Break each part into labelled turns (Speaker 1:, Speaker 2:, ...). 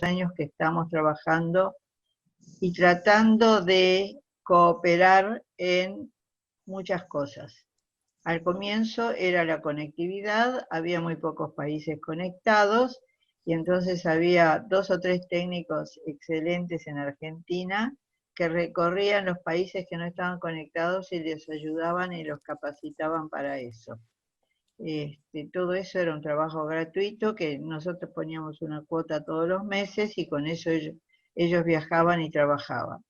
Speaker 1: años que estamos trabajando y tratando de cooperar en muchas cosas. Al comienzo era la conectividad, había muy pocos países conectados, y entonces había 2 o 3 técnicos excelentes en Argentina que recorrían los países que no estaban conectados y les ayudaban y los capacitaban para eso. Todo eso era un trabajo gratuito, que nosotros poníamos una cuota todos los meses y con eso ellos viajaban y trabajaban.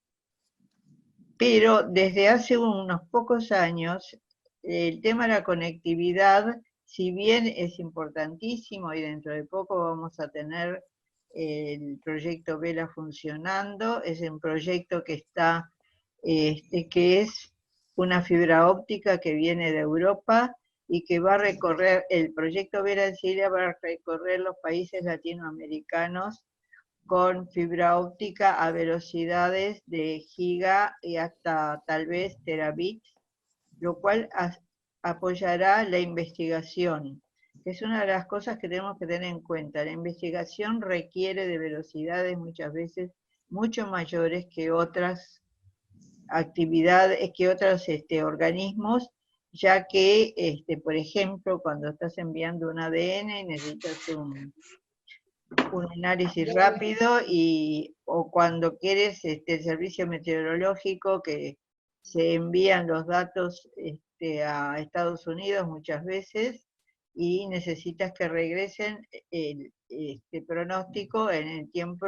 Speaker 1: Pero desde hace unos pocos años, el tema de la conectividad, si bien es importantísimo y dentro de poco vamos a tener el proyecto Vela funcionando, es un proyecto que está, que es una fibra óptica que viene de Europa y que va a recorrer, el proyecto Vela en Siria va a recorrer los países latinoamericanos con fibra óptica a velocidades de giga y hasta tal vez terabits, lo cual apoyará la investigación, que es una de las cosas que tenemos que tener en cuenta. La investigación requiere de velocidades muchas veces mucho mayores que otras actividades, que otros organismos, ya que, por ejemplo, cuando estás enviando un ADN necesitas un análisis rápido, o cuando quieres el servicio meteorológico, que se envían los datos a Estados Unidos muchas veces y necesitas que regresen el pronóstico en el tiempo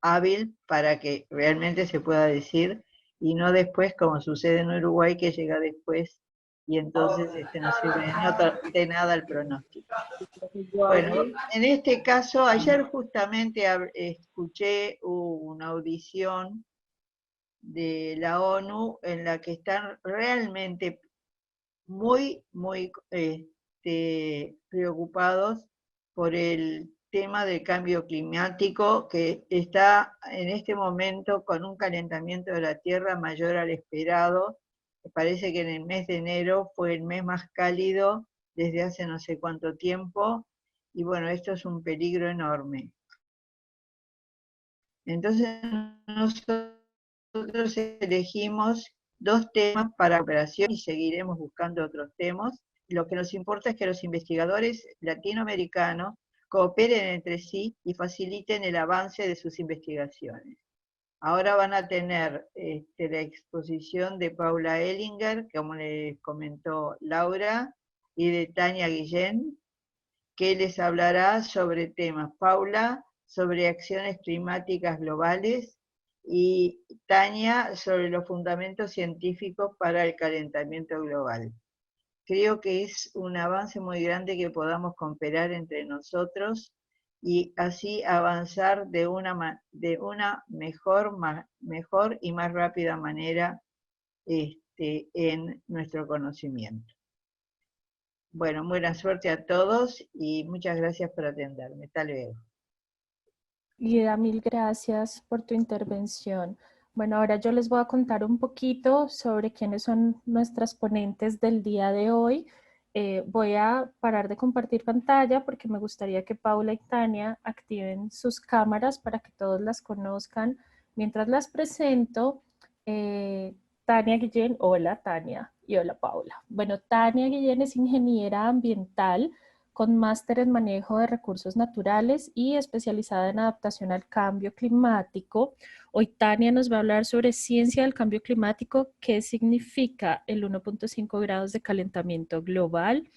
Speaker 1: hábil para que realmente se pueda decir, y no después como sucede en Uruguay, que llega después y entonces no sirve de nada el pronóstico. Bueno, en este caso, ayer justamente escuché una audición de la ONU en la que están realmente muy preocupados por el tema del cambio climático, que está en este momento con un calentamiento de la Tierra mayor al esperado. Me parece que en el mes de enero fue el mes más cálido desde hace no sé cuánto tiempo, y bueno, esto es un peligro enorme. Entonces nosotros elegimos 2 temas para operación y seguiremos buscando otros temas. Lo que nos importa es que los investigadores latinoamericanos cooperen entre sí y faciliten el avance de sus investigaciones. Ahora van a tener la exposición de Paula Ellinger, como les comentó Laura, y de Tania Guillén, que les hablará sobre temas. Paula sobre acciones climáticas globales y Tania sobre los fundamentos científicos para el calentamiento global. Creo que es un avance muy grande que podamos cooperar entre nosotros y así avanzar de una mejor y más rápida manera en nuestro conocimiento. Bueno, buena suerte a todos y muchas gracias por atenderme. Hasta luego.
Speaker 2: Guida, mil gracias por tu intervención. Bueno, ahora yo les voy a contar un poquito sobre quiénes son nuestras ponentes del día de hoy. Voy a parar de compartir pantalla porque me gustaría que Paula y Tania activen sus cámaras para que todos las conozcan. Mientras las presento, Tania Guillén, hola Tania, y hola Paula. Bueno, Tania Guillén es ingeniera ambiental con máster en manejo de recursos naturales y especializada en adaptación al cambio climático. Hoy Tania nos va a hablar sobre ciencia del cambio climático, qué significa el 1.5 grados de calentamiento global.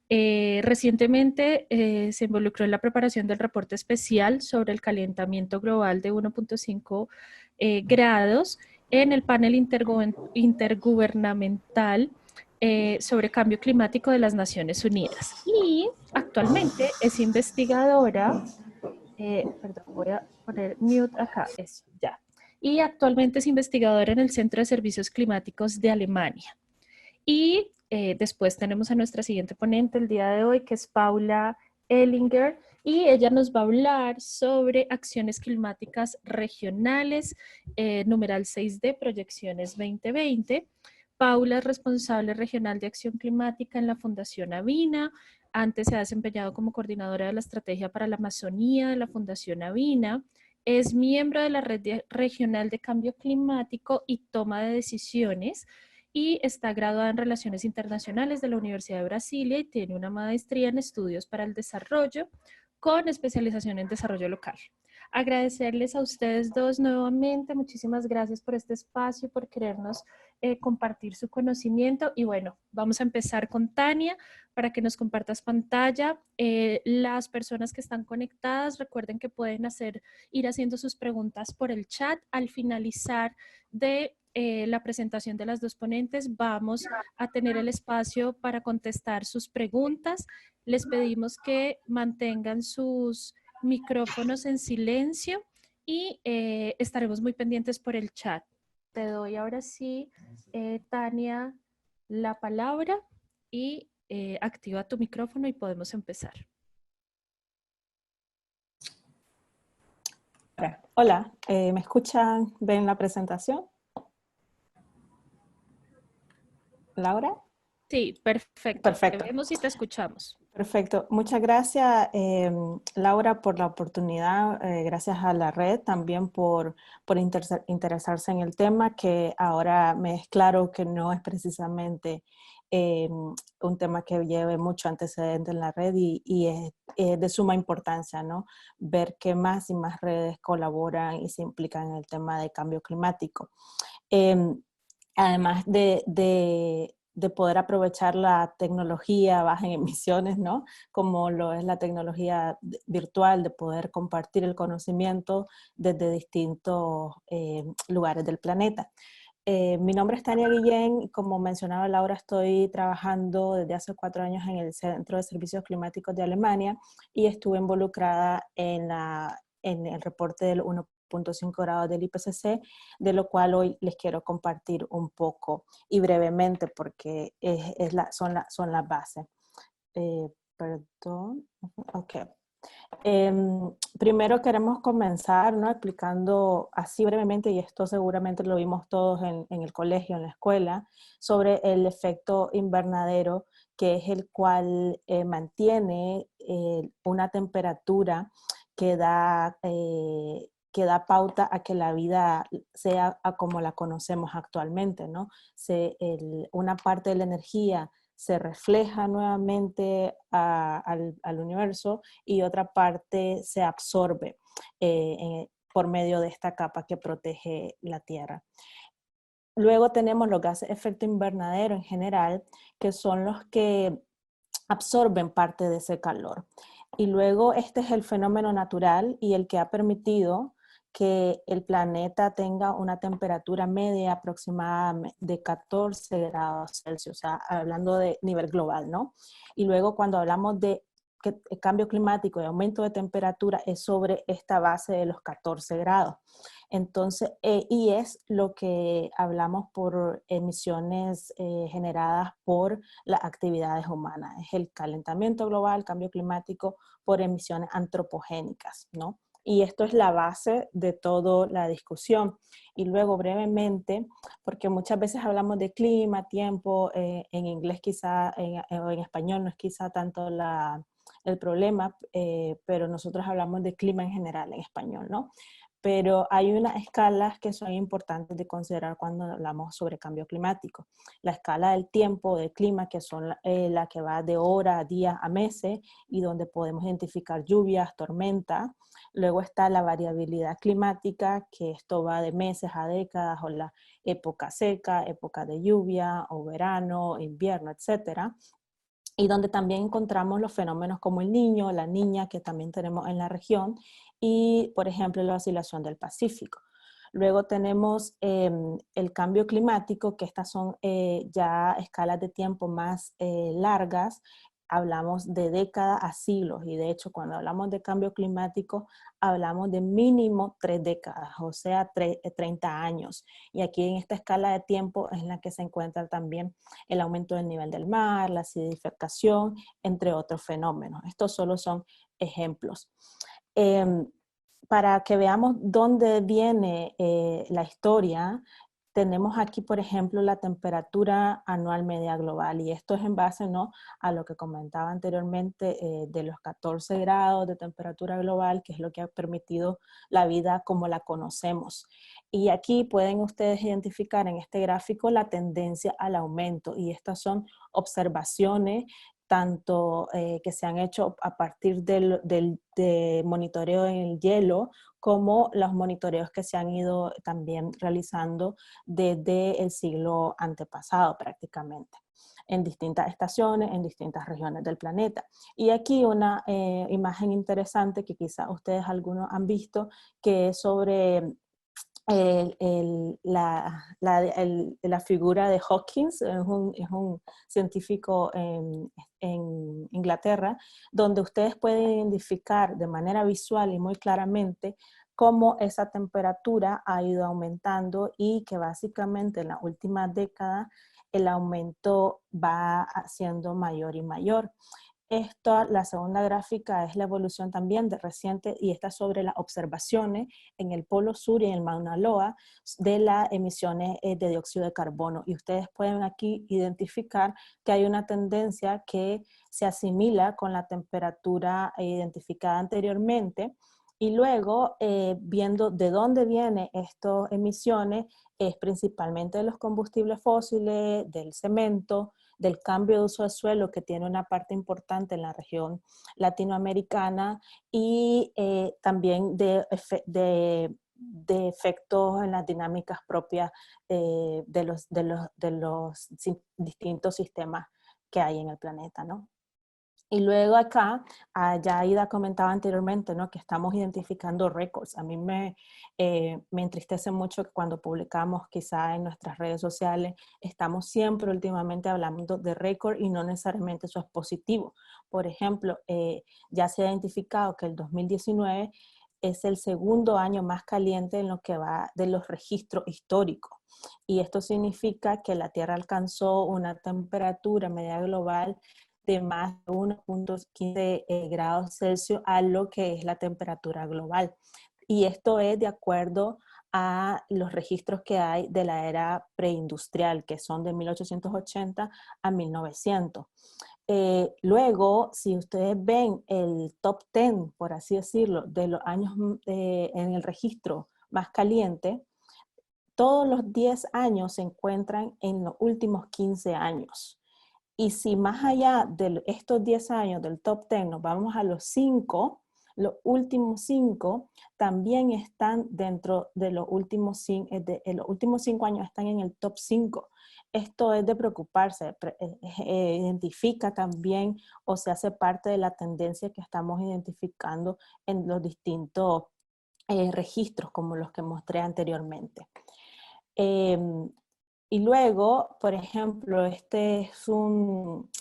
Speaker 2: Recientemente se involucró en la preparación del reporte especial sobre el calentamiento global de 1.5 grados en el panel intergubernamental sobre cambio climático de las Naciones Unidas. Y actualmente es investigadora, perdón, voy a poner mute acá, eso, ya. Y actualmente es investigadora en el Centro de Servicios Climáticos de Alemania. Y después tenemos a nuestra siguiente ponente el día de hoy, que es Paula Ellinger, y ella nos va a hablar sobre acciones climáticas regionales, numeral 6D, proyecciones 2020. Paula es responsable regional de acción climática en la Fundación Avina. Antes se ha desempeñado como coordinadora de la estrategia para la Amazonía de la Fundación Avina. Es miembro de la Red Regional de Cambio Climático y Toma de Decisiones y está graduada en Relaciones Internacionales de la Universidad de Brasilia y tiene una maestría en Estudios para el Desarrollo con especialización en Desarrollo Local. Agradecerles a ustedes dos nuevamente, muchísimas gracias por este espacio, por querernos compartir su conocimiento y bueno, vamos a empezar con Tania para que nos compartas pantalla. Las personas que están conectadas, recuerden que pueden ir haciendo sus preguntas por el chat. Al finalizar de la presentación de las dos ponentes, vamos a tener el espacio para contestar sus preguntas. Les pedimos que mantengan sus micrófonos en silencio y estaremos muy pendientes por el chat. Te doy ahora sí, Tania, la palabra y activa tu micrófono y podemos empezar.
Speaker 3: Hola, ¿me escuchan? ¿Ven la presentación? ¿Laura?
Speaker 2: Sí, perfecto.
Speaker 3: Perfecto.
Speaker 2: Te vemos y te escuchamos.
Speaker 3: Perfecto. Muchas gracias, Laura, por la oportunidad. Gracias a la red también por interesarse en el tema, que ahora me es claro que no es precisamente un tema que lleve mucho antecedente en la red y es de suma importancia, ¿no? Ver que más y más redes colaboran y se implican en el tema de cambio climático. Además de poder aprovechar la tecnología baja en emisiones, ¿no? Como lo es la tecnología virtual, de poder compartir el conocimiento desde distintos lugares del planeta. Mi nombre es Tania Guillén y como mencionaba Laura, estoy trabajando desde hace 4 años en el Centro de Servicios Climáticos de Alemania y estuve involucrada en el reporte del 1.5 grados del IPCC, de lo cual hoy les quiero compartir un poco y brevemente porque son las bases. Perdón, ok. Primero queremos comenzar, ¿no? Explicando así brevemente, y esto seguramente lo vimos todos en el colegio, en la escuela, sobre el efecto invernadero, que es el cual mantiene una temperatura que da pauta a que la vida sea como la conocemos actualmente, ¿no? Una parte de la energía se refleja nuevamente al universo y otra parte se absorbe por medio de esta capa que protege la Tierra. Luego tenemos los gases de efecto invernadero en general, que son los que absorben parte de ese calor. Y luego este es el fenómeno natural y el que ha permitido que el planeta tenga una temperatura media aproximada de 14 grados Celsius, o sea, hablando de nivel global, ¿no? Y luego cuando hablamos de cambio climático y aumento de temperatura es sobre esta base de los 14 grados. Entonces, y es lo que hablamos por emisiones generadas por las actividades humanas. Es el calentamiento global, cambio climático por emisiones antropogénicas, ¿no? Y esto es la base de toda la discusión. Y luego brevemente, porque muchas veces hablamos de clima, tiempo, en inglés quizá, o en español no es quizá tanto el problema, pero nosotros hablamos de clima en general en español, ¿no? Pero hay unas escalas que son importantes de considerar cuando hablamos sobre cambio climático. La escala del tiempo, del clima, que son la que va de horas, a días, a meses, y donde podemos identificar lluvias, tormentas. Luego está la variabilidad climática, que esto va de meses a décadas, o la época seca, época de lluvia, o verano, invierno, etcétera. Y donde también encontramos los fenómenos como el Niño, la Niña, que también tenemos en la región, y por ejemplo la oscilación del Pacífico. Luego tenemos el cambio climático, que estas son ya escalas de tiempo más largas. Hablamos de décadas a siglos y de hecho cuando hablamos de cambio climático hablamos de mínimo 3 décadas, o sea 30 años. Y aquí en esta escala de tiempo es en la que se encuentra también el aumento del nivel del mar, la acidificación, entre otros fenómenos. Estos solo son ejemplos. Para que veamos dónde viene la historia, tenemos aquí, por ejemplo, la temperatura anual media global, y esto es en base, ¿no?, a lo que comentaba anteriormente de los 14 grados de temperatura global, que es lo que ha permitido la vida como la conocemos. Y aquí pueden ustedes identificar en este gráfico la tendencia al aumento, y estas son observaciones tanto que se han hecho a partir de monitoreo en el hielo, como los monitoreos que se han ido también realizando desde el siglo antepasado prácticamente, en distintas estaciones, en distintas regiones del planeta. Y aquí una imagen interesante que quizás ustedes algunos han visto, que es sobre la figura de Hawkins, es un científico en Inglaterra, donde ustedes pueden identificar de manera visual y muy claramente cómo esa temperatura ha ido aumentando y que básicamente en la última década el aumento va siendo mayor y mayor. Esto, la segunda gráfica es la evolución también de reciente, y está sobre las observaciones en el Polo Sur y en el Mauna Loa de las emisiones de dióxido de carbono. Y ustedes pueden aquí identificar que hay una tendencia que se asimila con la temperatura identificada anteriormente. Y luego, viendo de dónde vienen estas emisiones, es principalmente de los combustibles fósiles, del cemento, del cambio de uso de suelo, que tiene una parte importante en la región latinoamericana, y también de efectos en las dinámicas propias de los distintos sistemas que hay en el planeta, ¿no? Y luego acá, ya Aida comentaba anteriormente, ¿no?, que estamos identificando récords. A mí me entristece mucho que cuando publicamos quizá en nuestras redes sociales, estamos siempre últimamente hablando de récord y no necesariamente eso es positivo. Por ejemplo, ya se ha identificado que el 2019 es el segundo año más caliente en lo que va de los registros históricos. Y esto significa que la Tierra alcanzó una temperatura media global de más de 1.15 grados Celsius a lo que es la temperatura global. Y esto es de acuerdo a los registros que hay de la era preindustrial, que son de 1880 a 1900. Luego, si ustedes ven el top 10, por así decirlo, de los años en el registro más caliente, todos los 10 años se encuentran en los últimos 15 años. Y si más allá de estos 10 años del top 10 nos vamos a los 5, los últimos 5 también están dentro de los últimos 5, los últimos 5 años están en el top 5. Esto es de preocuparse, identifica también o se hace parte de la tendencia que estamos identificando en los distintos registros como los que mostré anteriormente. Y luego, por ejemplo, este es un,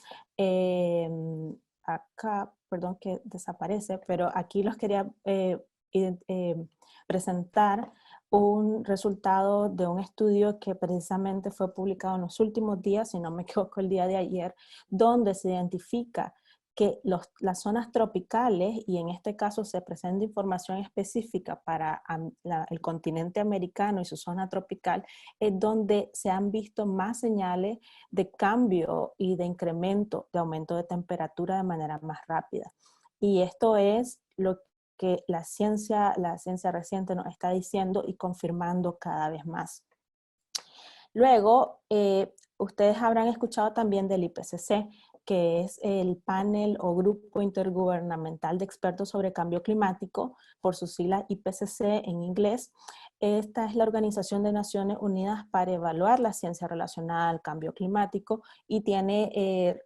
Speaker 3: acá, perdón que desaparece, pero aquí los quería presentar un resultado de un estudio que precisamente fue publicado en los últimos días, si no me equivoco el día de ayer, donde se identifica que las zonas tropicales, y en este caso se presenta información específica para el continente americano y su zona tropical, es donde se han visto más señales de cambio y de incremento, de aumento de temperatura de manera más rápida. Y esto es lo que la ciencia reciente nos está diciendo y confirmando cada vez más. Luego, ustedes habrán escuchado también del IPCC, que es el panel o grupo intergubernamental de expertos sobre cambio climático, por sus siglas IPCC en inglés. Esta es la Organización de Naciones Unidas para evaluar la ciencia relacionada al cambio climático y tiene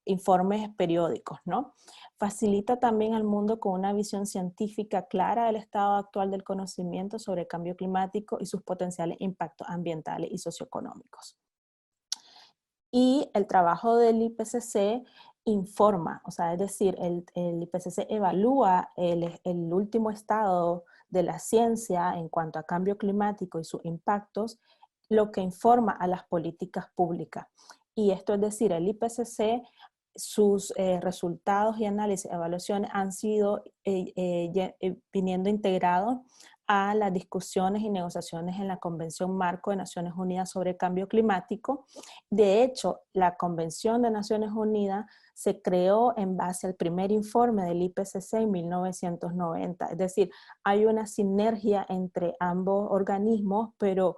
Speaker 3: informes periódicos, ¿no? Facilita también al mundo con una visión científica clara del estado actual del conocimiento sobre el cambio climático y sus potenciales impactos ambientales y socioeconómicos. Y el trabajo del IPCC informa, o sea, es decir, el IPCC evalúa el último estado de la ciencia en cuanto a cambio climático y sus impactos, lo que informa a las políticas públicas. Y esto es decir, el IPCC, sus resultados y análisis, evaluaciones han sido viniendo integrados a las discusiones y negociaciones en la Convención Marco de Naciones Unidas sobre el Cambio Climático. De hecho, la Convención de Naciones Unidas se creó en base al primer informe del IPCC en 1990. Es decir, hay una sinergia entre ambos organismos, pero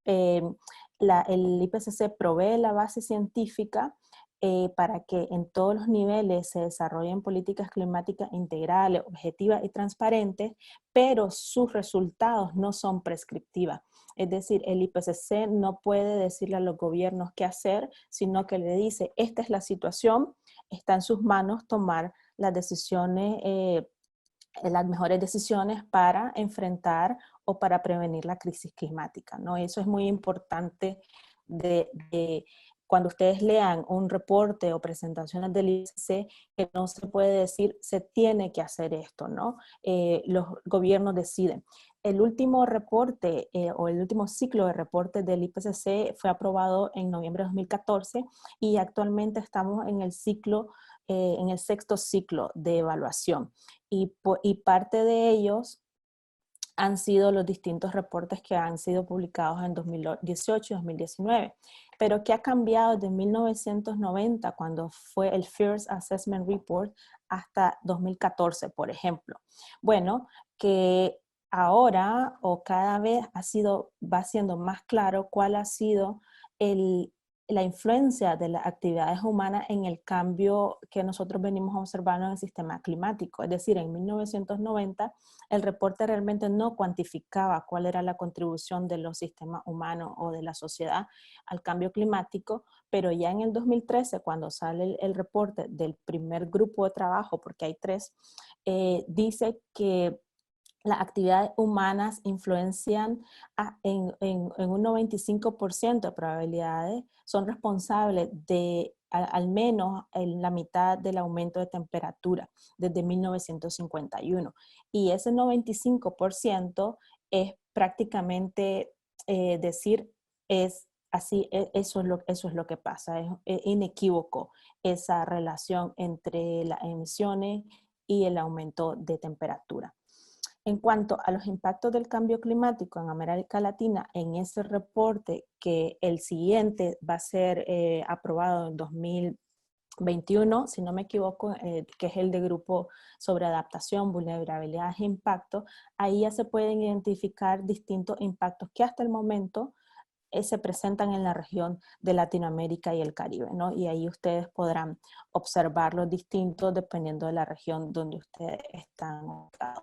Speaker 3: el IPCC provee la base científica para que en todos los niveles se desarrollen políticas climáticas integrales, objetivas y transparentes, pero sus resultados no son prescriptivas. Es decir, el IPCC no puede decirle a los gobiernos qué hacer, sino que le dice, esta es la situación, está en sus manos tomar las decisiones, las mejores decisiones para enfrentar o para prevenir la crisis climática, ¿no? Eso es muy importante cuando ustedes lean un reporte o presentaciones del IPCC, que no se puede decir se tiene que hacer esto, ¿no? Los gobiernos deciden. El último reporte o el último ciclo de reportes del IPCC fue aprobado en noviembre de 2014 y actualmente estamos en el ciclo, en el sexto ciclo de evaluación. Y parte de ellos han sido los distintos reportes que han sido publicados en 2018 y 2019. Pero ¿qué ha cambiado desde 1990, cuando fue el First Assessment Report, hasta 2014, por ejemplo? Bueno, que ahora o cada vez va siendo más claro cuál ha sido la influencia de las actividades humanas en el cambio que nosotros venimos observando en el sistema climático. Es decir, en 1990 el reporte realmente no cuantificaba cuál era la contribución de los sistemas humanos o de la sociedad al cambio climático, pero ya en el 2013, cuando sale el reporte del primer grupo de trabajo, porque hay 3, dice que las actividades humanas influencian en un 95% de probabilidades, son responsables de al menos en la mitad del aumento de temperatura desde 1951. Y ese 95% es prácticamente decir, es así, eso es lo que pasa, es inequívoco esa relación entre las emisiones y el aumento de temperatura. En cuanto a los impactos del cambio climático en América Latina, en ese reporte, que el siguiente va a ser aprobado en 2021, si no me equivoco, que es el de grupo sobre adaptación, vulnerabilidades e impacto, ahí ya se pueden identificar distintos impactos que hasta el momento se presentan en la región de Latinoamérica y el Caribe, ¿no? Y ahí ustedes podrán observar los distintos dependiendo de la región donde ustedes están ubicados.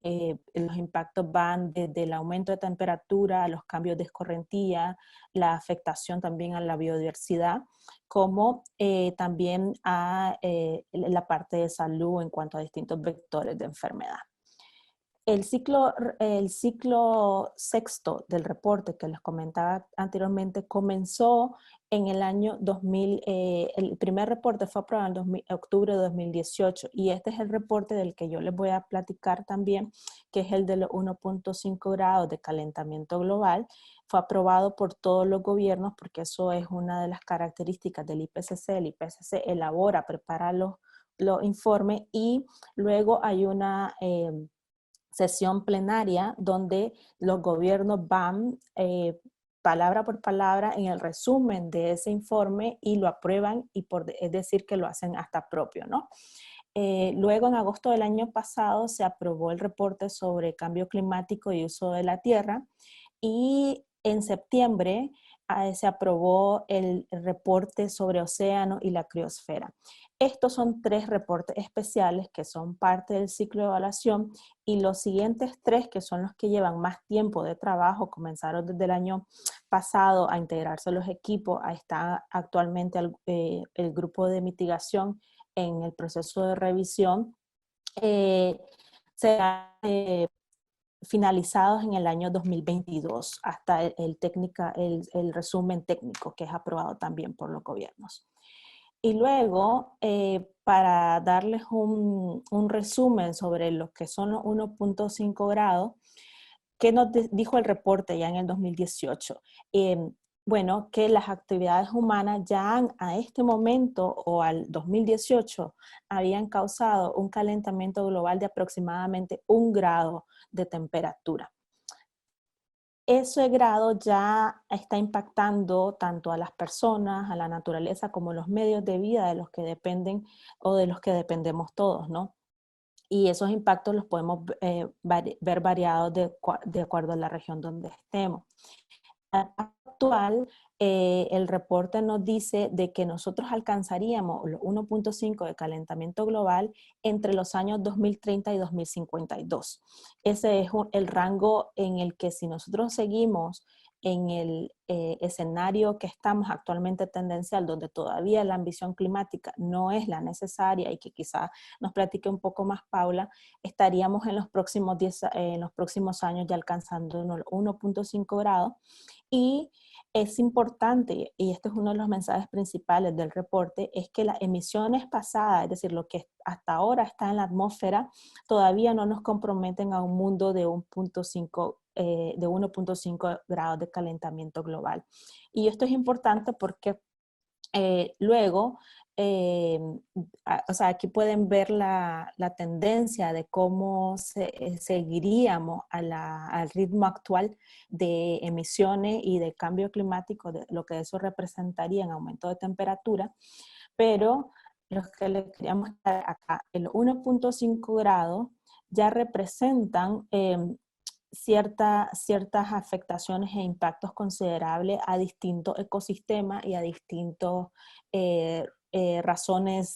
Speaker 3: Los impactos van desde el aumento de temperatura, a los cambios de escorrentía, la afectación también a la biodiversidad, como también a la parte de salud en cuanto a distintos vectores de enfermedad. El ciclo sexto del reporte que les comentaba anteriormente comenzó en el año 2000, el primer reporte fue aprobado en octubre de 2018 y este es el reporte del que yo les voy a platicar también, que es el de los 1.5 grados de calentamiento global. Fue aprobado por todos los gobiernos porque eso es una de las características del IPCC. El IPCC elabora, prepara los informes y luego hay una sesión plenaria donde los gobiernos van palabra por palabra en el resumen de ese informe y lo aprueban, y es decir que lo hacen hasta propio, ¿no? Luego en agosto del año pasado se aprobó el reporte sobre cambio climático y uso de la tierra y en septiembre se aprobó el reporte sobre océano y la criosfera. Estos son 3 reportes especiales que son parte del ciclo de evaluación y los siguientes 3, que son los que llevan más tiempo de trabajo, comenzaron desde el año pasado a integrarse los equipos, está actualmente el grupo de mitigación en el proceso de revisión, serán finalizados en el año 2022 hasta el resumen técnico que es aprobado también por los gobiernos. Y luego, para darles un resumen sobre lo que son los 1.5 grados, ¿qué nos dijo el reporte ya en el 2018? Bueno, que las actividades humanas ya a este momento o al 2018 habían causado un calentamiento global de aproximadamente 1 grado de temperatura. ese grado ya está impactando tanto a las personas, a la naturaleza, como los medios de vida de los que dependen o de los que dependemos todos, ¿no? Y esos impactos los podemos ver variados de acuerdo a la región donde estemos. Actual, el reporte nos dice de que nosotros alcanzaríamos los 1.5 de calentamiento global entre los años 2030 y 2052. Ese es el rango en el que si nosotros seguimos en el escenario que estamos actualmente tendencial, donde todavía la ambición climática no es la necesaria y que quizás nos platique un poco más Paula, estaríamos en los próximos años ya alcanzando los 1.5 grados. Y es importante, y este es uno de los mensajes principales del reporte, es que las emisiones pasadas, es decir, lo que hasta ahora está en la atmósfera, todavía no nos comprometen a un mundo de 1.5 grados de calentamiento global. Y esto es importante porque luego, o sea, aquí pueden ver la tendencia de cómo seguiríamos al ritmo actual de emisiones y de cambio climático, de lo que eso representaría en aumento de temperatura, pero lo que les queríamos mostrar acá, el 1.5 grados ya representan ciertas afectaciones e impactos considerables a distintos ecosistemas y a distintas razones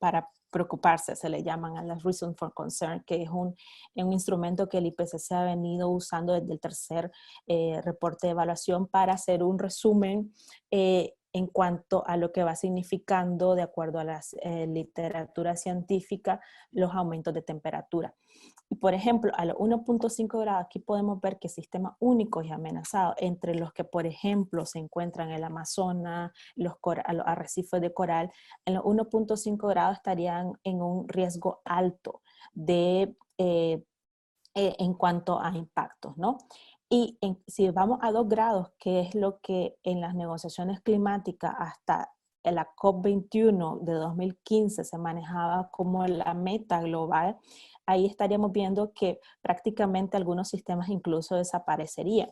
Speaker 3: para preocuparse, se le llaman a las Reasons for Concern, que es un instrumento que el IPCC ha venido usando desde el tercer reporte de evaluación para hacer un resumen en cuanto a lo que va significando, de acuerdo a la literatura científica, los aumentos de temperatura. Y por ejemplo, a los 1.5 grados, aquí podemos ver que sistemas únicos y amenazados, entre los que, por ejemplo, se encuentran el Amazonas, los arrecifes de coral, en los 1.5 grados estarían en un riesgo alto en cuanto a impactos, ¿no? Y si vamos a 2 grados, que es lo que en las negociaciones climáticas hasta la COP21 de 2015 se manejaba como la meta global, ahí estaríamos viendo que prácticamente algunos sistemas incluso desaparecerían.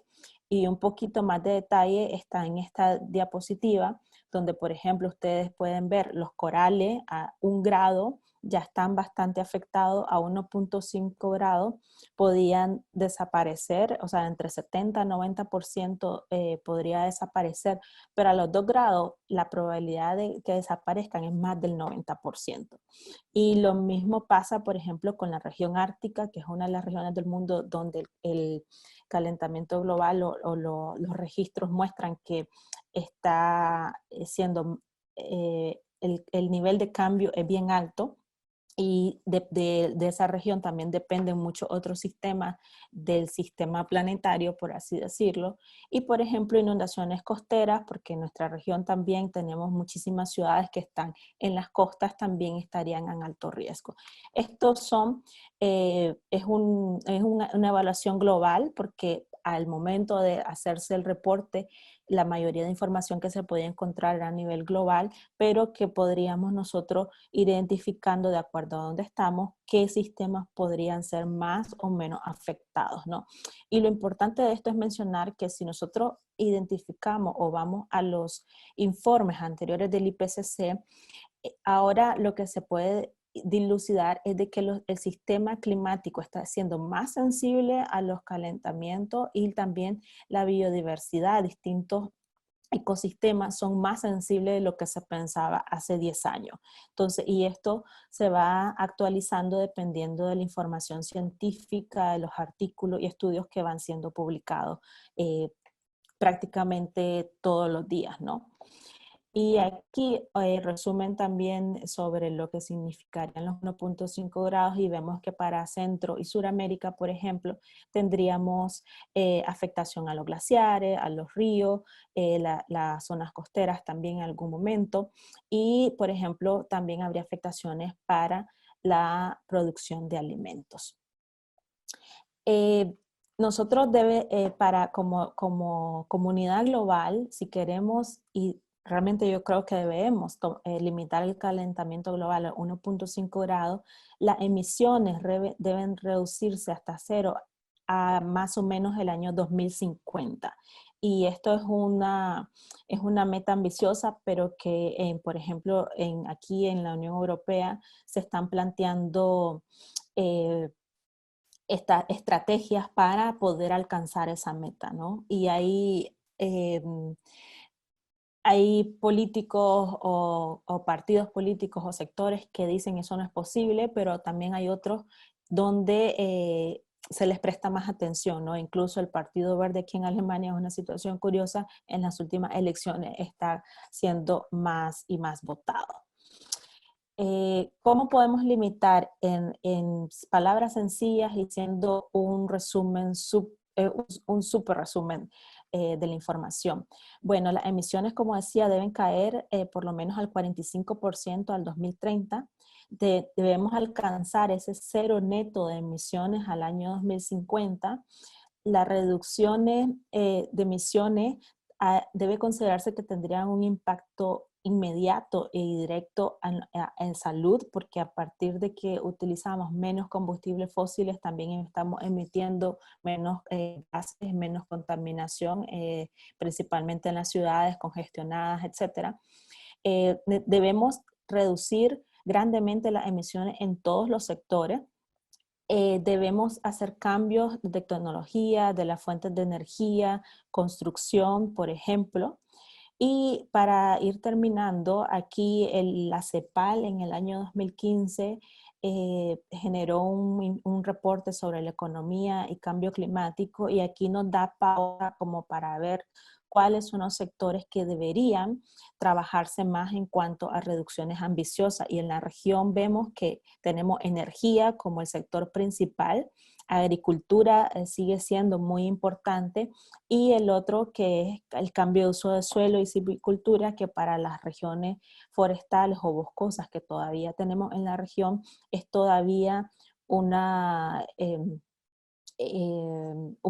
Speaker 3: Y un poquito más de detalle está en esta diapositiva, donde por ejemplo ustedes pueden ver los corales a 1 grado, ya están bastante afectados, a 1.5 grados podían desaparecer, o sea, entre 70 y 90% podría desaparecer, pero a los 2 grados la probabilidad de que desaparezcan es más del 90%. Y lo mismo pasa, por ejemplo, con la región ártica, que es una de las regiones del mundo donde el calentamiento global o los registros muestran que está siendo, el nivel de cambio es bien alto. Y de esa región también dependen muchos otros sistemas del sistema planetario, por así decirlo. Y por ejemplo, inundaciones costeras, porque en nuestra región también tenemos muchísimas ciudades que están en las costas, también estarían en alto riesgo. Estos son, es una evaluación global, porque al momento de hacerse el reporte, la mayoría de información que se puede encontrar a nivel global, pero que podríamos nosotros ir identificando de acuerdo a dónde estamos, qué sistemas podrían ser más o menos afectados, ¿no? Y lo importante de esto es mencionar que si nosotros identificamos o vamos a los informes anteriores del IPCC, ahora lo que se puede dilucidar es de que el sistema climático está siendo más sensible a los calentamientos y también la biodiversidad, distintos ecosistemas son más sensibles de lo que se pensaba hace 10 años. Entonces, y esto se va actualizando dependiendo de la información científica, de los artículos y estudios que van siendo publicados prácticamente todos los días, ¿no? Y aquí resumen también sobre lo que significarían los 1.5 grados y vemos que para Centro y Suramérica, por ejemplo, tendríamos afectación a los glaciares, a los ríos, las zonas costeras también en algún momento y, por ejemplo, también habría afectaciones para la producción de alimentos. Nosotros como comunidad global, si queremos y realmente yo creo que debemos limitar el calentamiento global a 1.5 grados, las emisiones deben reducirse hasta cero a más o menos el año 2050. Y esto es una meta ambiciosa, pero que, por ejemplo, aquí en la Unión Europea se están planteando estrategias para poder alcanzar esa meta, ¿no? Y hay políticos o partidos políticos o sectores que dicen eso no es posible, pero también hay otros donde se les presta más atención, ¿no? Incluso el Partido Verde aquí en Alemania es una situación curiosa, en las últimas elecciones está siendo más y más votado. ¿Cómo podemos limitar en palabras sencillas y siendo un resumen, un super resumen de la información? Bueno, las emisiones, como decía, deben caer por lo menos al 45% al 2030. Debemos alcanzar ese cero neto de emisiones al año 2050. Las reducciones de emisiones debe considerarse que tendrían un impacto inmediato y directo en salud, porque a partir de que utilizamos menos combustibles fósiles, también estamos emitiendo menos gases, menos contaminación, principalmente en las ciudades congestionadas, etc. Debemos reducir grandemente las emisiones en todos los sectores. Debemos hacer cambios de tecnología, de las fuentes de energía, construcción, por ejemplo. Y para ir terminando, aquí la CEPAL en el año 2015 generó un reporte sobre la economía y cambio climático, y aquí nos da pauta como para ver cuáles son los sectores que deberían trabajarse más en cuanto a reducciones ambiciosas. Y en la región vemos que tenemos energía como el sector principal, agricultura sigue siendo muy importante, y el otro que es el cambio de uso de suelo y silvicultura, que para las regiones forestales o boscosas que todavía tenemos en la región es todavía un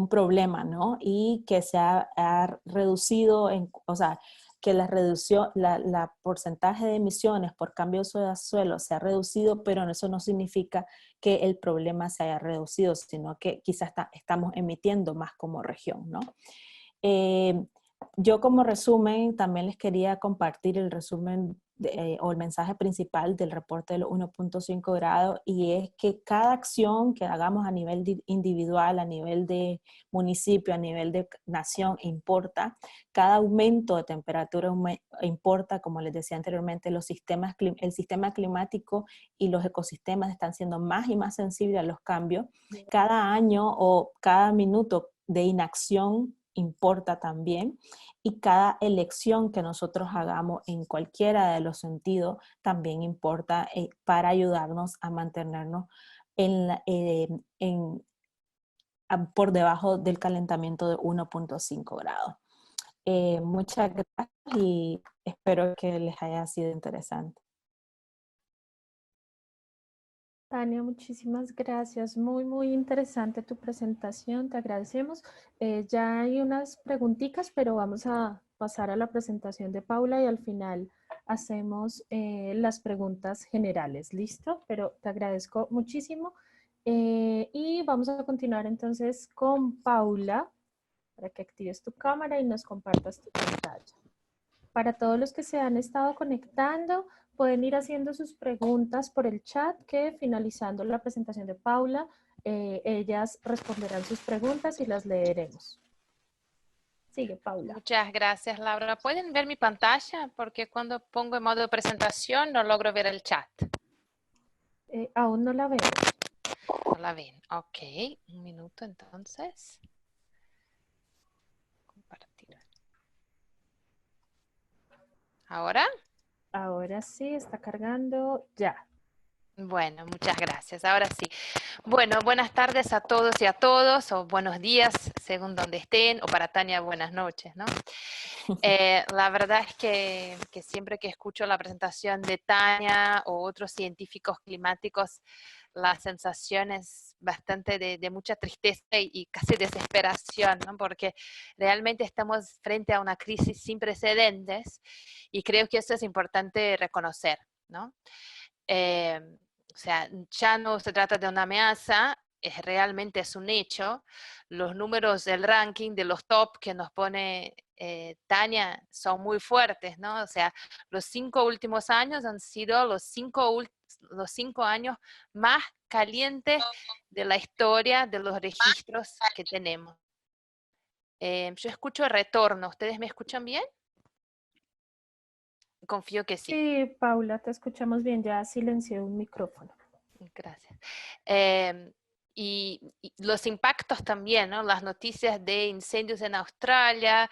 Speaker 3: problema, ¿no? Y que se ha reducido, o sea, que la porcentaje de emisiones por cambio de uso de suelo se ha reducido, pero eso no significa que el problema se haya reducido, sino que quizás estamos emitiendo más como región, ¿no? Yo como resumen también les quería compartir el resumen o el mensaje principal del reporte de los 1.5 grados, y es que cada acción que hagamos a nivel individual, a nivel de municipio, a nivel de nación, importa. Cada aumento de temperatura importa, como les decía anteriormente, el sistema climático y los ecosistemas están siendo más y más sensibles a los cambios. Cada año o cada minuto de inacción importa también, y cada elección que nosotros hagamos en cualquiera de los sentidos también importa para ayudarnos a mantenernos por debajo del calentamiento de 1.5 grados. Muchas gracias y espero que les haya sido interesante.
Speaker 2: Tania, muchísimas gracias. Muy, muy interesante tu presentación. Te agradecemos. Ya hay unas preguntitas, pero vamos a pasar a la presentación de Paula y al final hacemos las preguntas generales. ¿Listo? Pero te agradezco muchísimo. Y vamos a continuar entonces con Paula para que actives tu cámara y nos compartas tu pantalla. Para todos los que se han estado conectando, pueden ir haciendo sus preguntas por el chat, que finalizando la presentación de Paula, ellas responderán sus preguntas y las leeremos. Sigue, Paula.
Speaker 4: Muchas gracias, Laura. ¿Pueden ver mi pantalla? Porque cuando pongo en modo presentación no logro ver el chat.
Speaker 2: Aún no la veo.
Speaker 4: No la ven. Ok, un minuto entonces. Compartir. ¿Ahora?
Speaker 2: Ahora sí, está cargando ya.
Speaker 4: Bueno, muchas gracias. Ahora sí. Bueno, buenas tardes a todos y a todos, o buenos días, según donde estén, o para Tania, buenas noches, ¿no? La verdad es que siempre que escucho la presentación de Tania o otros científicos climáticos, la sensación es bastante de mucha tristeza y casi desesperación, ¿no? Porque realmente estamos frente a una crisis sin precedentes y creo que eso es importante reconocer, ¿no? O sea, ya no se trata de una amenaza, realmente es un hecho. Los números del ranking de los top que nos pone Tania son muy fuertes, ¿no? O sea, los 5 últimos años han sido los 5 años más calientes de la historia de los registros que tenemos. Yo escucho retorno. ¿Ustedes me escuchan bien? Confío que sí.
Speaker 2: Sí, Paula, te escuchamos bien. Ya silencié un micrófono.
Speaker 4: Gracias. Y los impactos también, ¿no? Las noticias de incendios en Australia,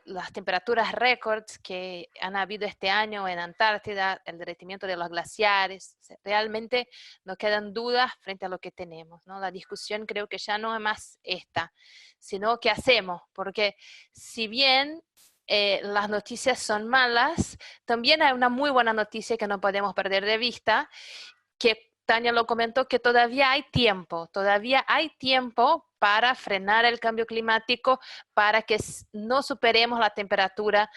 Speaker 4: las temperaturas récords que han habido este año en Antártida, el derretimiento de los glaciares, realmente no quedan dudas frente a lo que tenemos, ¿no? La discusión creo que ya no es más esta, sino qué hacemos, porque si bien las noticias son malas, también hay una muy buena noticia que no podemos perder de vista, que Tania lo comentó, que todavía hay tiempo para frenar el cambio climático, para que no superemos la temperatura,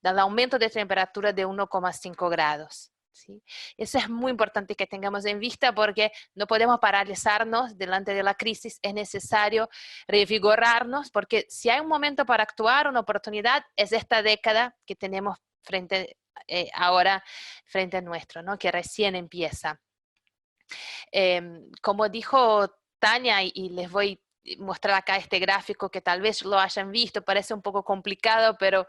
Speaker 4: el aumento de temperatura de 1,5 grados. ¿Sí? Eso es muy importante que tengamos en vista, porque no podemos paralizarnos delante de la crisis, es necesario revigorarnos, porque si hay un momento para actuar, una oportunidad, es esta década que tenemos ahora frente a nuestro, ¿no? Que recién empieza. Como dijo Tania, y les voy a mostrar acá este gráfico que tal vez lo hayan visto, parece un poco complicado, pero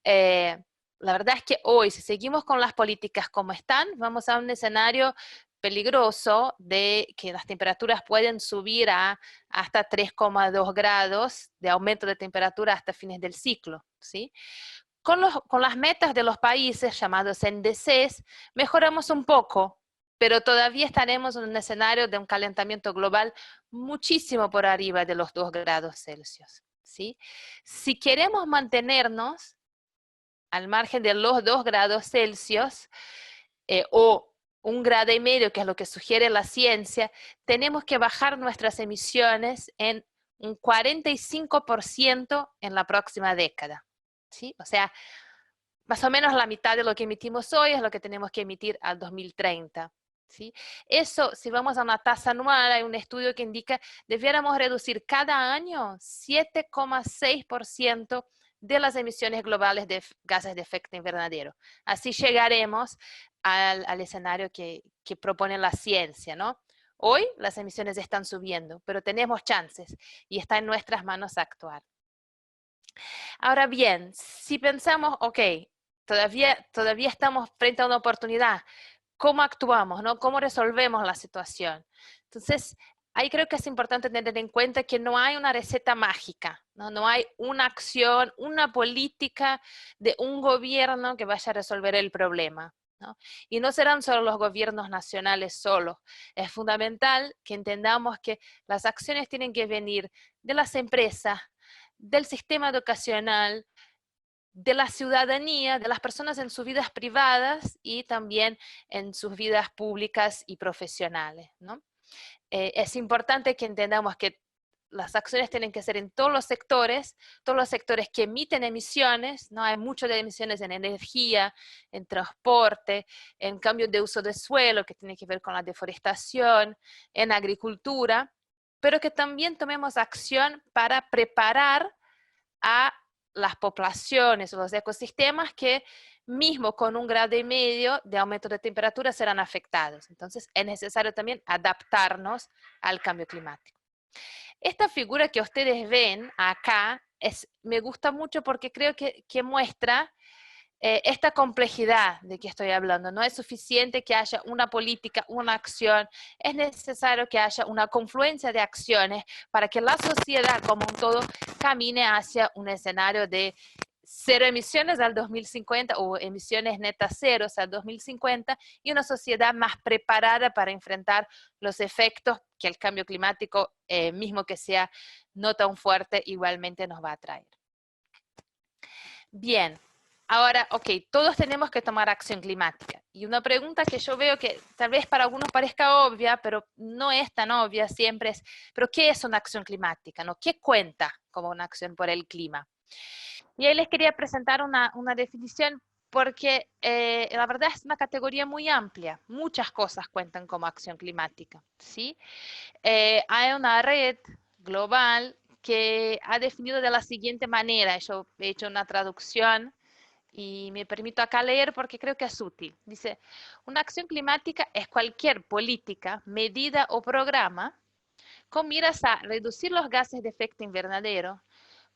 Speaker 4: la verdad es que hoy, si seguimos con las políticas como están, vamos a un escenario peligroso de que las temperaturas pueden subir a hasta 3,2 grados de aumento de temperatura hasta fines del ciclo, ¿sí? Con las metas de los países llamados NDCs, mejoramos un poco, pero todavía estaremos en un escenario de un calentamiento global muchísimo por arriba de los 2 grados Celsius, ¿sí? Si queremos mantenernos al margen de los 2 grados Celsius, o 1,5 grados, que es lo que sugiere la ciencia, tenemos que bajar nuestras emisiones en un 45% en la próxima década, ¿sí? O sea, más o menos la mitad de lo que emitimos hoy es lo que tenemos que emitir al 2030. ¿Sí? Eso, si vamos a una tasa anual, hay un estudio que indica que debiéramos reducir cada año 7,6% de las emisiones globales de gases de efecto invernadero. Así llegaremos al escenario que propone la ciencia, ¿no? Hoy las emisiones están subiendo, pero tenemos chances y está en nuestras manos actuar. Ahora bien, si pensamos, ok, todavía estamos frente a una oportunidad, ¿cómo actuamos, no? ¿Cómo resolvemos la situación? Entonces, ahí creo que es importante tener en cuenta que no hay una receta mágica, ¿no? No hay una acción, una política de un gobierno que vaya a resolver el problema, ¿no? Y no serán solo los gobiernos nacionales solos. Es fundamental que entendamos que las acciones tienen que venir de las empresas, del sistema educacional, de la ciudadanía, de las personas en sus vidas privadas y también en sus vidas públicas y profesionales, ¿no? Es importante que entendamos que las acciones tienen que ser en todos los sectores que emiten emisiones, ¿no? Hay mucho de emisiones en energía, en transporte, en cambio de uso de suelo, que tiene que ver con la deforestación, en agricultura, pero que también tomemos acción para preparar a las poblaciones o los ecosistemas que mismo con 1,5 grados de aumento de temperatura serán afectados. Entonces es necesario también adaptarnos al cambio climático. Esta figura que ustedes ven acá me gusta mucho porque creo que muestra esta complejidad de que estoy hablando. No es suficiente que haya una política, una acción, es necesario que haya una confluencia de acciones para que la sociedad como un todo camine hacia un escenario de cero emisiones al 2050 o emisiones netas ceros al 2050 y una sociedad más preparada para enfrentar los efectos que el cambio climático, mismo que sea no tan fuerte, igualmente nos va a traer. Bien. Ahora, ok, todos tenemos que tomar acción climática. Y una pregunta que yo veo que tal vez para algunos parezca obvia, pero no es tan obvia siempre es, ¿pero qué es una acción climática? ¿No? ¿Qué cuenta como una acción por el clima? Y ahí les quería presentar una definición porque la verdad es una categoría muy amplia. Muchas cosas cuentan como acción climática, ¿sí? Hay una red global que ha definido de la siguiente manera. Yo he hecho una traducción y me permito acá leer porque creo que es útil. Dice, una acción climática es cualquier política, medida o programa con miras a reducir los gases de efecto invernadero,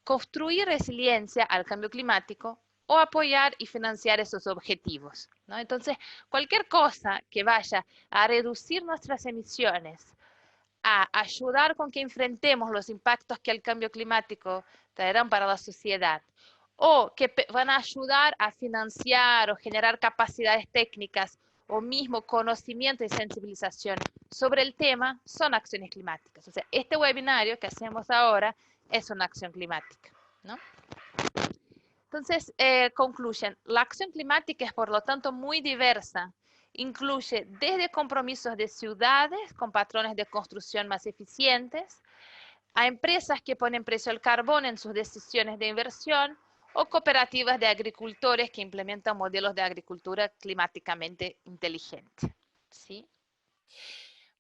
Speaker 4: construir resiliencia al cambio climático o apoyar y financiar esos objetivos, ¿no? Entonces, cualquier cosa que vaya a reducir nuestras emisiones, a ayudar con que enfrentemos los impactos que el cambio climático traerán para la sociedad, o que van a ayudar a financiar o generar capacidades técnicas o mismo conocimiento y sensibilización sobre el tema, son acciones climáticas. O sea, este webinario que hacemos ahora es una acción climática, ¿no? Entonces, concluyen, la acción climática es por lo tanto muy diversa. Incluye desde compromisos de ciudades con patrones de construcción más eficientes, a empresas que ponen precio al carbón en sus decisiones de inversión, o cooperativas de agricultores que implementan modelos de agricultura climáticamente inteligente, ¿sí?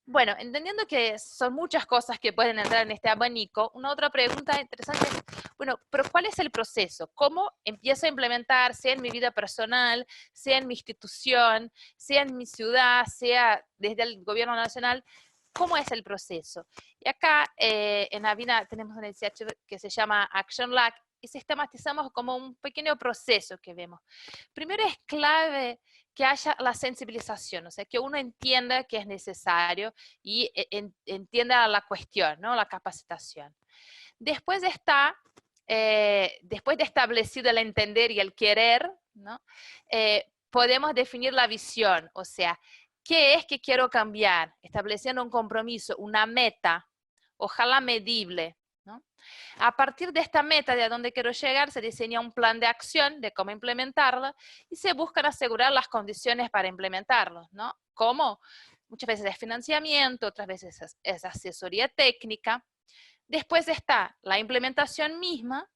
Speaker 4: Bueno, entendiendo que son muchas cosas que pueden entrar en este abanico, una otra pregunta interesante es, bueno, pero ¿cuál es el proceso? ¿Cómo empiezo a implementar, sea en mi vida personal, sea en mi institución, sea en mi ciudad, sea desde el gobierno nacional? ¿Cómo es el proceso? Y acá en Avina tenemos una iniciativa que se llama Action Lab y sistematizamos como un pequeño proceso que vemos. Primero es clave que haya la sensibilización, o sea, que uno entienda que es necesario y entienda la cuestión, ¿no? La capacitación. Después está, después de establecido el entender y el querer, ¿no? Podemos definir la visión, o sea, ¿qué es que quiero cambiar? Estableciendo un compromiso, una meta, ojalá medible, ¿no? A partir de esta meta de a dónde quiero llegar, se diseña un plan de acción de cómo implementarla y se buscan asegurar las condiciones para implementarlo, ¿no? ¿Cómo? Muchas veces es financiamiento, otras veces es asesoría técnica. Después está la implementación misma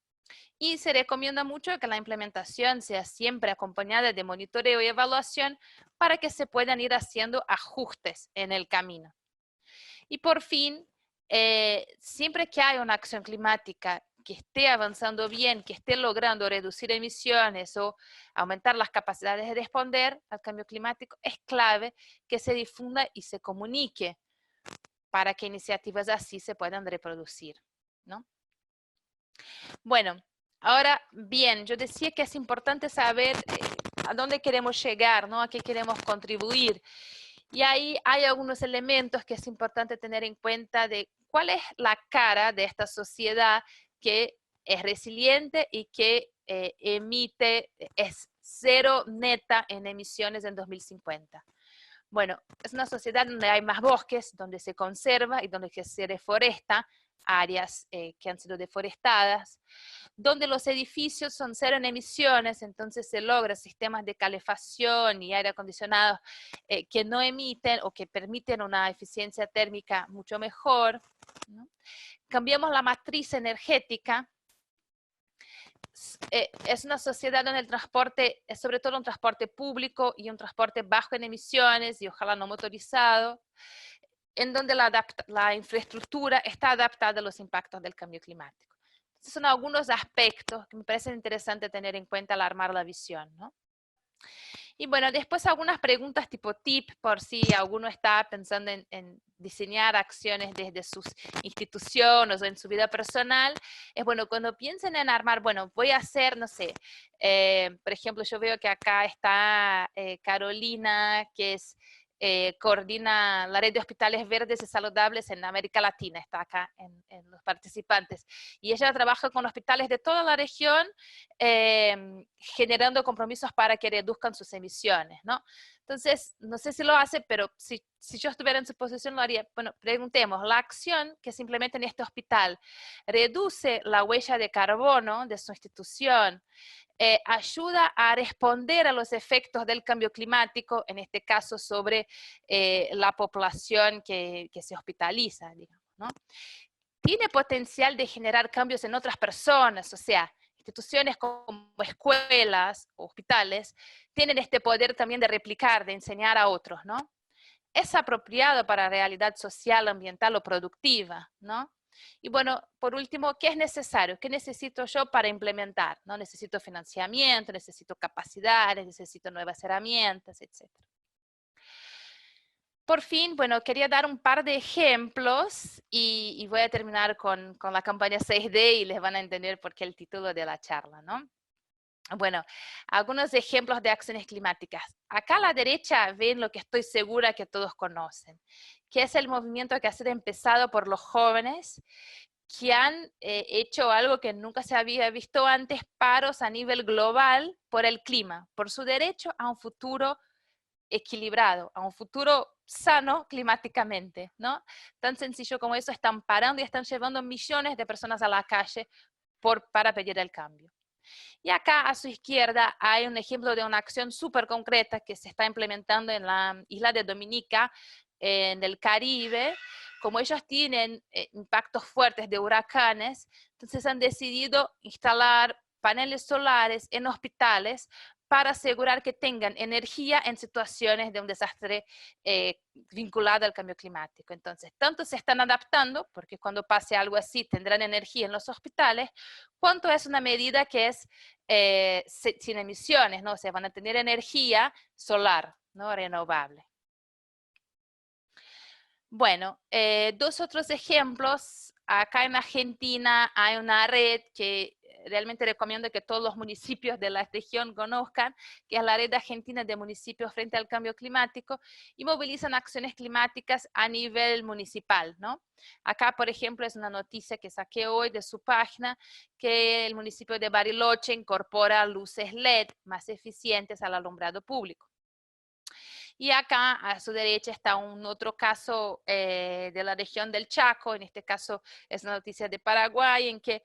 Speaker 4: y se recomienda mucho que la implementación sea siempre acompañada de monitoreo y evaluación para que se puedan ir haciendo ajustes en el camino. Y por fin, siempre que hay una acción climática que esté avanzando bien, que esté logrando reducir emisiones o aumentar las capacidades de responder al cambio climático, es clave que se difunda y se comunique para que iniciativas así se puedan reproducir, ¿no? Bueno, ahora bien, yo decía que es importante saber a dónde queremos llegar, ¿no? A qué queremos contribuir. Y ahí hay algunos elementos que es importante tener en cuenta de cuál es la cara de esta sociedad que es resiliente y que emite, es cero neta en emisiones en 2050. Bueno, es una sociedad donde hay más bosques, donde se conserva y donde se deforesta áreas que han sido deforestadas, donde los edificios son cero en emisiones, entonces se logra sistemas de calefacción y aire acondicionado que no emiten o que permiten una eficiencia térmica mucho mejor, ¿no? Cambiamos la matriz energética. Es una sociedad donde el transporte es sobre todo un transporte público y un transporte bajo en emisiones y ojalá no motorizado, en donde la infraestructura está adaptada a los impactos del cambio climático. Estos son algunos aspectos que me parecen interesantes tener en cuenta al armar la visión, ¿no? Y bueno, después algunas preguntas tipo tip, por si alguno está pensando en diseñar acciones desde sus instituciones o en su vida personal. Es bueno, cuando piensen en armar, bueno, voy a hacer, no sé, por ejemplo, yo veo que acá está Carolina, que es coordina la red de hospitales verdes y saludables en América Latina, está acá en los participantes. Y ella trabaja con hospitales de toda la región, generando compromisos para que reduzcan sus emisiones, ¿no? Entonces, no sé si lo hace, pero si yo estuviera en su posición lo haría. Bueno, preguntemos, ¿la acción que se implementa en este hospital reduce la huella de carbono de su institución? Ayuda a responder a los efectos del cambio climático, en este caso sobre la población que se hospitaliza, digamos, ¿no? Tiene potencial de generar cambios en otras personas, o sea, instituciones como escuelas, hospitales, tienen este poder también de replicar, de enseñar a otros, ¿no? Es apropiado para la realidad social, ambiental o productiva, ¿no? Y bueno, por último, ¿qué es necesario? ¿Qué necesito yo para implementar? ¿No? Necesito financiamiento, necesito capacidades, necesito nuevas herramientas, etc. Por fin, bueno, quería dar un par de ejemplos y voy a terminar con la campaña 6D y les van a entender por qué el título de la charla, ¿no? Bueno, algunos ejemplos de acciones climáticas. Acá a la derecha ven lo que estoy segura que todos conocen, que es el movimiento que ha sido empezado por los jóvenes que han hecho algo que nunca se había visto antes, paros a nivel global por el clima, por su derecho a un futuro equilibrado, a un futuro sano climáticamente, ¿no? Tan sencillo como eso, están parando y están llevando millones de personas a la calle para pedir el cambio. Y acá a su izquierda hay un ejemplo de una acción súper concreta que se está implementando en la isla de Dominica, en el Caribe. Como ellos tienen impactos fuertes de huracanes, entonces han decidido instalar paneles solares en hospitales para asegurar que tengan energía en situaciones de un desastre vinculado al cambio climático. Entonces, tanto se están adaptando, porque cuando pase algo así tendrán energía en los hospitales, cuanto es una medida que es sin emisiones, ¿no? O sea, van a tener energía solar, ¿no? Renovable. Bueno, dos otros ejemplos. Acá en Argentina hay una red que realmente recomiendo que todos los municipios de la región conozcan, que es la Red Argentina de Municipios frente al Cambio Climático, y movilizan acciones climáticas a nivel municipal, ¿no? Acá, por ejemplo, es una noticia que saqué hoy de su página, que el municipio de Bariloche incorpora luces LED más eficientes al alumbrado público. Y acá a su derecha está un otro caso de la región del Chaco, en este caso es una noticia de Paraguay, en que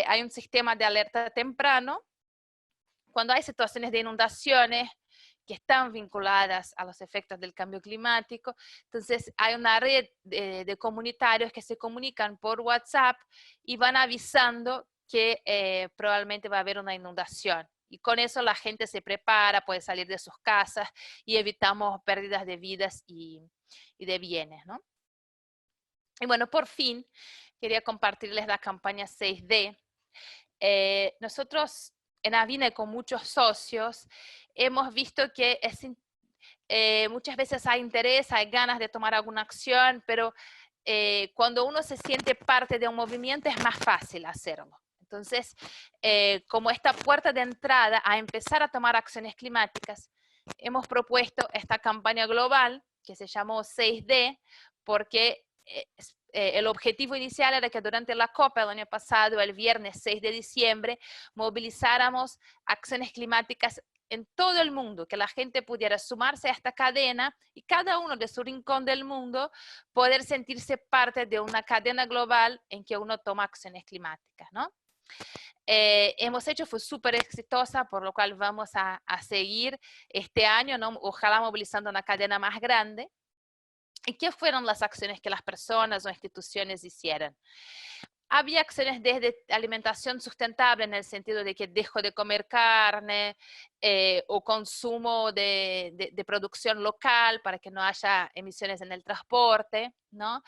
Speaker 4: hay un sistema de alerta temprano cuando hay situaciones de inundaciones que están vinculadas a los efectos del cambio climático. Entonces hay una red de comunitarios que se comunican por WhatsApp y van avisando que probablemente va a haber una inundación. Y con eso la gente se prepara, puede salir de sus casas y evitamos pérdidas de vidas y de bienes, ¿no? Y bueno, por fin, quería compartirles la campaña 6D. Nosotros en Avine con muchos socios hemos visto que muchas veces hay interés, hay ganas de tomar alguna acción, pero cuando uno se siente parte de un movimiento es más fácil hacerlo. Entonces, como esta puerta de entrada a empezar a tomar acciones climáticas, hemos propuesto esta campaña global que se llamó 6D, porque el objetivo inicial era que durante la COP el año pasado, el viernes 6 de diciembre, movilizáramos acciones climáticas en todo el mundo, que la gente pudiera sumarse a esta cadena y cada uno de su rincón del mundo poder sentirse parte de una cadena global en que uno toma acciones climáticas, ¿no? Hemos hecho, fue súper exitosa, por lo cual vamos a seguir este año, ¿no? Ojalá movilizando una cadena más grande. ¿Y qué fueron las acciones que las personas o instituciones hicieron? Había acciones desde alimentación sustentable en el sentido de que dejo de comer carne o consumo de producción local para que no haya emisiones en el transporte, ¿no?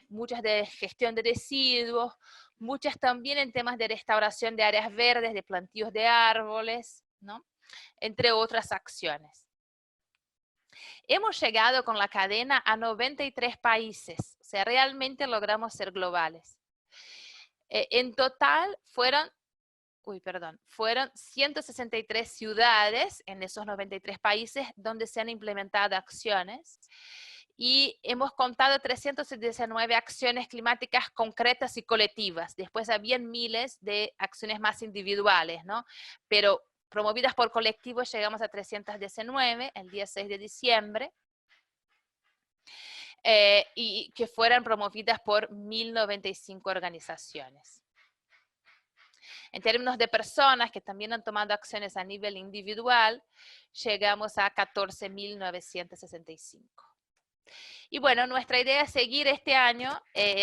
Speaker 4: Muchas de gestión de residuos, muchas también en temas de restauración de áreas verdes, de plantíos de árboles, ¿no? Entre otras acciones. Hemos llegado con la cadena a 93 países, o sea, realmente logramos ser globales. En total fueron 163 ciudades en esos 93 países donde se han implementado acciones y hemos contado 319 acciones climáticas concretas y colectivas. Después habían miles de acciones más individuales, ¿no? Pero promovidas por colectivos llegamos a 319 el día 6 de diciembre. Y que fueran promovidas por 1095 organizaciones. En términos de personas que también han tomado acciones a nivel individual, llegamos a 14.965. Y bueno, nuestra idea es seguir este año.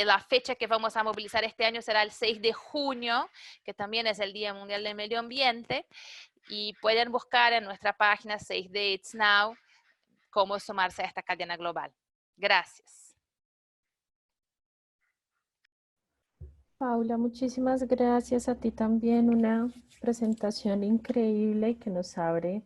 Speaker 4: La fecha que vamos a movilizar este año será el 6 de junio, que también es el Día Mundial del Medio Ambiente. Y pueden buscar en nuestra página Save Dates Now cómo sumarse a esta cadena global. Gracias.
Speaker 2: Paula, muchísimas gracias a ti también. Una presentación increíble que nos abre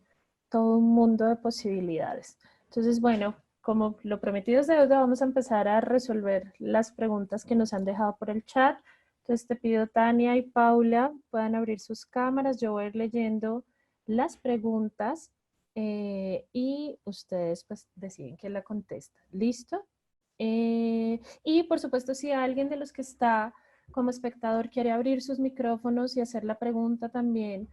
Speaker 2: todo un mundo de posibilidades. Entonces, bueno, como lo prometido es deuda, vamos a empezar a resolver las preguntas que nos han dejado por el chat. Entonces, te pido, Tania y Paula, puedan abrir sus cámaras. Yo voy a ir leyendo las preguntas y ustedes pues deciden quién la contesta. ¿Listo? Y por supuesto, si alguien de los que está como espectador quiere abrir sus micrófonos y hacer la pregunta también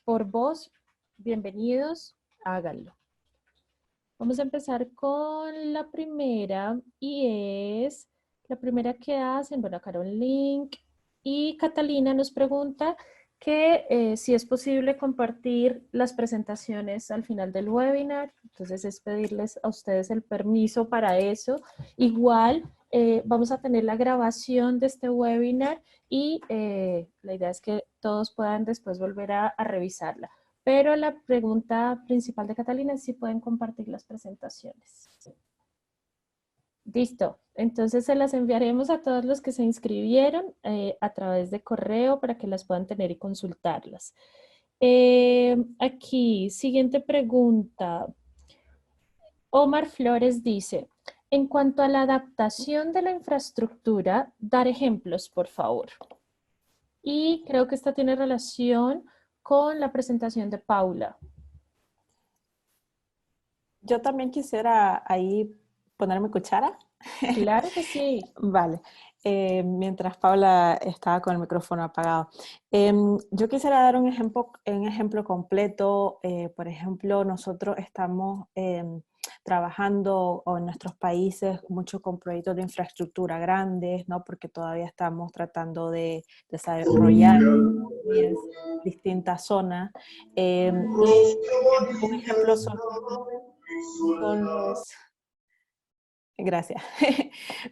Speaker 2: por voz, bienvenidos, háganlo. Vamos a empezar con la primera y es la primera que hacen, bueno, Carol Link y Catalina nos pregunta que si es posible compartir las presentaciones al final del webinar, entonces es pedirles a ustedes el permiso para eso. Igual vamos a tener la grabación de este webinar y la idea es que todos puedan después volver a revisarla. Pero la pregunta principal de Catalina es si pueden compartir las presentaciones. Listo. Entonces se las enviaremos a todos los que se inscribieron a través de correo para que las puedan tener y consultarlas. Aquí, siguiente pregunta. Omar Flores dice, en cuanto a la adaptación de la infraestructura, dar ejemplos, por favor. Y creo que esta tiene relación con la presentación de Paula.
Speaker 3: Yo también quisiera ahí ponerme cuchara.
Speaker 2: Claro que sí.
Speaker 3: Vale. Mientras Paula estaba con el micrófono apagado. Yo quisiera dar un ejemplo completo. Por ejemplo, nosotros estamos trabajando en nuestros países mucho con proyectos de infraestructura grandes, ¿no? Porque todavía estamos tratando de desarrollar distintas zonas. Un ejemplo son los... Gracias.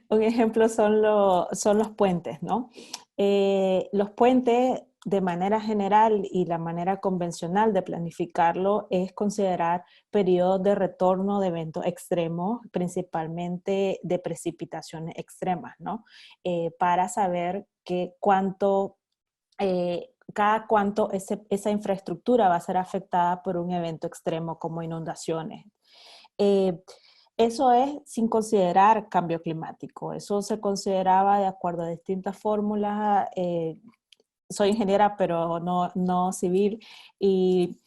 Speaker 3: Un ejemplo son los puentes, ¿no? Los puentes, de manera general y la manera convencional de planificarlo es considerar periodos de retorno de eventos extremos, principalmente de precipitaciones extremas, ¿no? Para saber cada cuánto esa infraestructura va a ser afectada por un evento extremo como inundaciones. Eso es sin considerar cambio climático. Eso se consideraba de acuerdo a distintas fórmulas. Soy ingeniera, pero no civil, y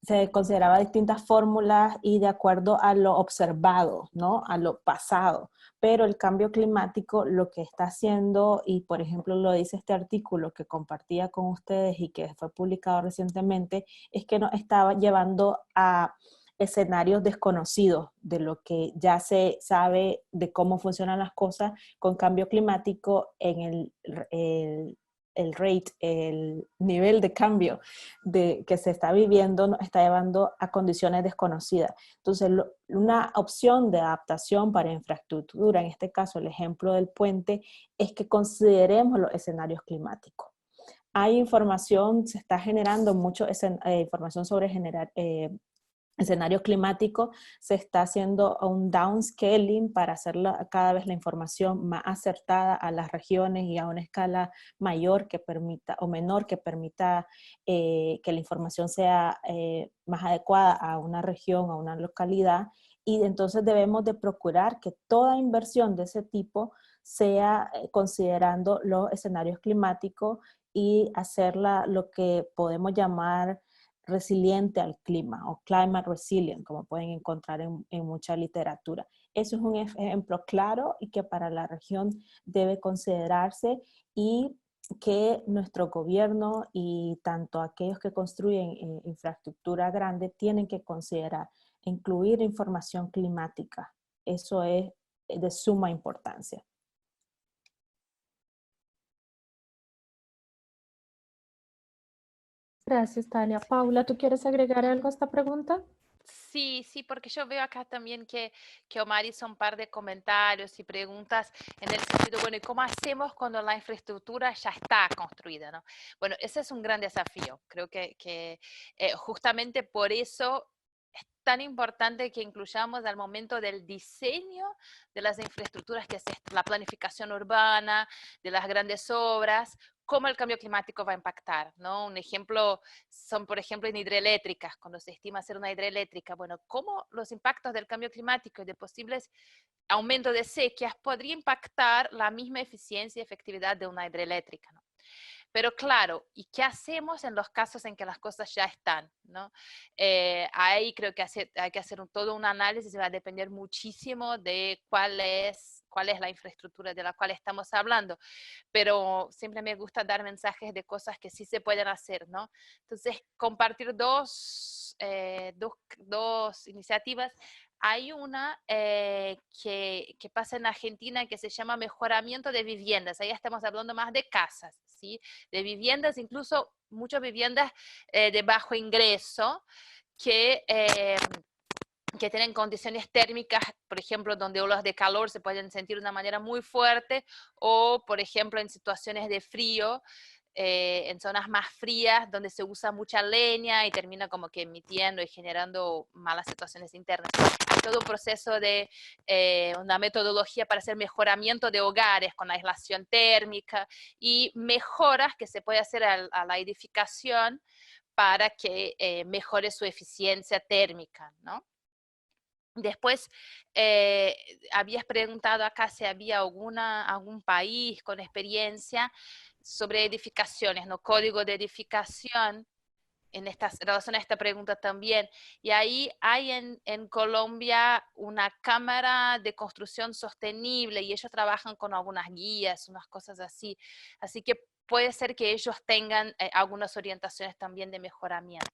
Speaker 3: se consideraba distintas fórmulas y de acuerdo a lo observado, ¿no? A lo pasado. Pero el cambio climático lo que está haciendo, y por ejemplo lo dice este artículo que compartía con ustedes y que fue publicado recientemente, es que nos estaba llevando a escenarios desconocidos de lo que ya se sabe de cómo funcionan las cosas con cambio climático en el rate, el nivel de cambio que se está viviendo nos está llevando a condiciones desconocidas. Entonces, una opción de adaptación para infraestructura, en este caso el ejemplo del puente, es que consideremos los escenarios climáticos. Hay información, se está generando mucha información sobre escenarios climáticos, se está haciendo un downscaling para hacer cada vez la información más acertada a las regiones y a una escala mayor que permita, o menor que permita que la información sea más adecuada a una región, a una localidad, y entonces debemos de procurar que toda inversión de ese tipo sea considerando los escenarios climáticos y hacerla lo que podemos llamar resiliente al clima o climate resilient, como pueden encontrar en mucha literatura. Eso es un ejemplo claro y que para la región debe considerarse, y que nuestro gobierno y tanto aquellos que construyen infraestructura grande tienen que considerar, incluir información climática. Eso es de suma importancia.
Speaker 2: Gracias, Tania. Paula, ¿tú quieres agregar algo a esta pregunta?
Speaker 4: Sí, sí, porque yo veo acá también que Omar hizo un par de comentarios y preguntas en el sentido, bueno, ¿y cómo hacemos cuando la infraestructura ya está construida, ¿no? Bueno, ese es un gran desafío. Creo que justamente por eso es tan importante que incluyamos al momento del diseño de las infraestructuras, que es la planificación urbana, de las grandes obras, cómo el cambio climático va a impactar, ¿no? Un ejemplo son, por ejemplo, en hidroeléctricas, cuando se estima hacer una hidroeléctrica, bueno, cómo los impactos del cambio climático y de posibles aumentos de sequías podría impactar la misma eficiencia y efectividad de una hidroeléctrica, ¿no? Pero claro, ¿y qué hacemos en los casos en que las cosas ya están, ¿no? Ahí creo que hay que hacer todo un análisis, va a depender muchísimo de cuál es la infraestructura de la cual estamos hablando, pero siempre me gusta dar mensajes de cosas que sí se pueden hacer, ¿no? Entonces, compartir dos iniciativas. Hay una que pasa en Argentina que se llama mejoramiento de viviendas. Ahí estamos hablando más de casas, ¿sí? De viviendas, incluso muchas viviendas de bajo ingreso que tienen condiciones térmicas, por ejemplo, donde olas de calor se pueden sentir de una manera muy fuerte, o, por ejemplo, en situaciones de frío, en zonas más frías, donde se usa mucha leña y termina como que emitiendo y generando malas situaciones internas. Hay todo un proceso de una metodología para hacer mejoramiento de hogares con aislación térmica y mejoras que se puede hacer a la edificación para que mejore su eficiencia térmica, ¿no? Después, habías preguntado acá si había algún país con experiencia sobre edificaciones, ¿no? Código de edificación, en relación a esta pregunta también. Y ahí hay en Colombia una cámara de construcción sostenible y ellos trabajan con algunas guías, unas cosas así. Así que puede ser que ellos tengan algunas orientaciones también de mejoramiento.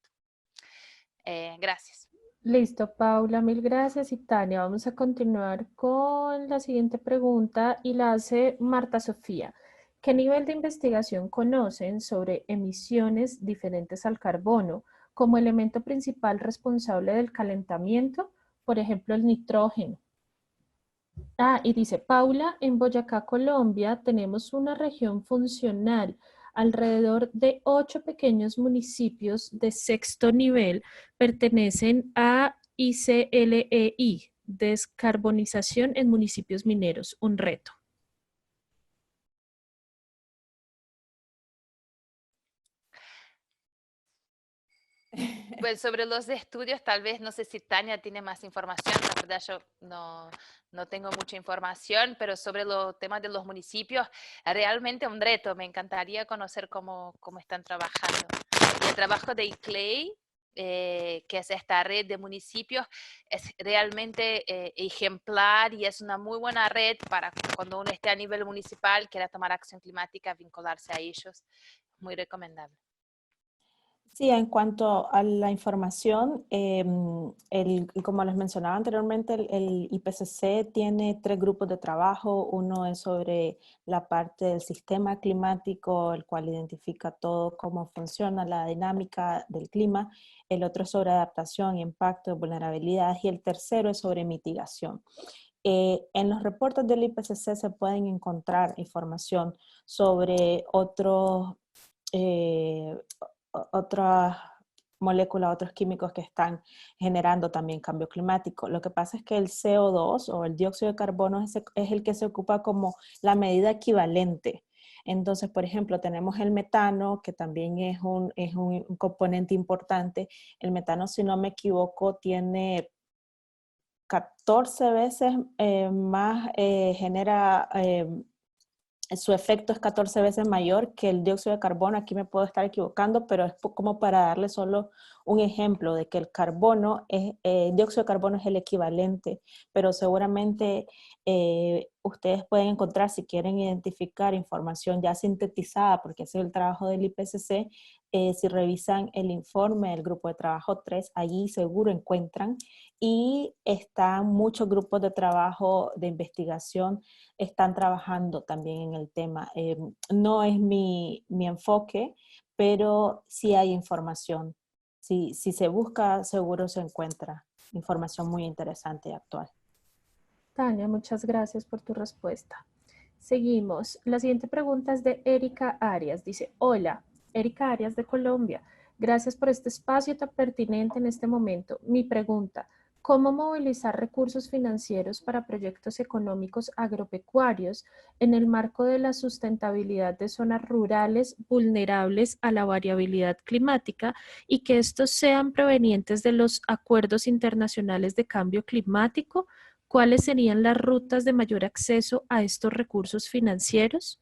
Speaker 4: Gracias.
Speaker 2: Listo, Paula, mil gracias. Y Tania, vamos a continuar con la siguiente pregunta y la hace Marta Sofía. ¿Qué nivel de investigación conocen sobre emisiones diferentes al carbono como elemento principal responsable del calentamiento? Por ejemplo, el nitrógeno. Ah, y dice Paula, en Boyacá, Colombia, tenemos una región funcional. Alrededor de 8 pequeños municipios de sexto nivel pertenecen a ICLEI, descarbonización en municipios mineros, un reto.
Speaker 4: Pues sobre los estudios, tal vez, no sé si Tania tiene más información, la verdad yo no tengo mucha información, pero sobre los temas de los municipios, realmente un reto, me encantaría conocer cómo están trabajando. Y el trabajo de ICLEI, que es esta red de municipios, es realmente ejemplar y es una muy buena red para cuando uno esté a nivel municipal, quiera tomar acción climática, vincularse a ellos, muy recomendable.
Speaker 3: Sí, en cuanto a la información, como les mencionaba anteriormente, el IPCC tiene 3 grupos de trabajo. Uno es sobre la parte del sistema climático, el cual identifica todo cómo funciona la dinámica del clima. El otro es sobre adaptación, impacto, vulnerabilidad. Y el tercero es sobre mitigación. En los reportes del IPCC se pueden encontrar información sobre otras moléculas, otros químicos que están generando también cambio climático. Lo que pasa es que el CO2 o el dióxido de carbono es el que se ocupa como la medida equivalente. Entonces, por ejemplo, tenemos el metano, que también es un componente importante. El metano, si no me equivoco, tiene 14 veces más, su efecto es 14 veces mayor que el dióxido de carbono. Aquí me puedo estar equivocando, pero es como para darle solo un ejemplo de que el dióxido de carbono es el equivalente, pero seguramente ustedes pueden encontrar, si quieren identificar información ya sintetizada, porque ese es el trabajo del IPCC, si revisan el informe del grupo de trabajo 3, allí seguro encuentran, y están muchos grupos de trabajo de investigación están trabajando también en el tema. No es mi enfoque, pero sí hay información. Si se busca, seguro se encuentra. información muy interesante y actual.
Speaker 2: Tania, muchas gracias por tu respuesta. Seguimos. La siguiente pregunta es de Erika Arias. Dice, hola, Erika Arias de Colombia. Gracias por este espacio tan pertinente en este momento. Mi pregunta, ¿cómo movilizar recursos financieros para proyectos económicos agropecuarios en el marco de la sustentabilidad de zonas rurales vulnerables a la variabilidad climática y que estos sean provenientes de los acuerdos internacionales de cambio climático? ¿Cuáles serían las rutas de mayor acceso a estos recursos financieros?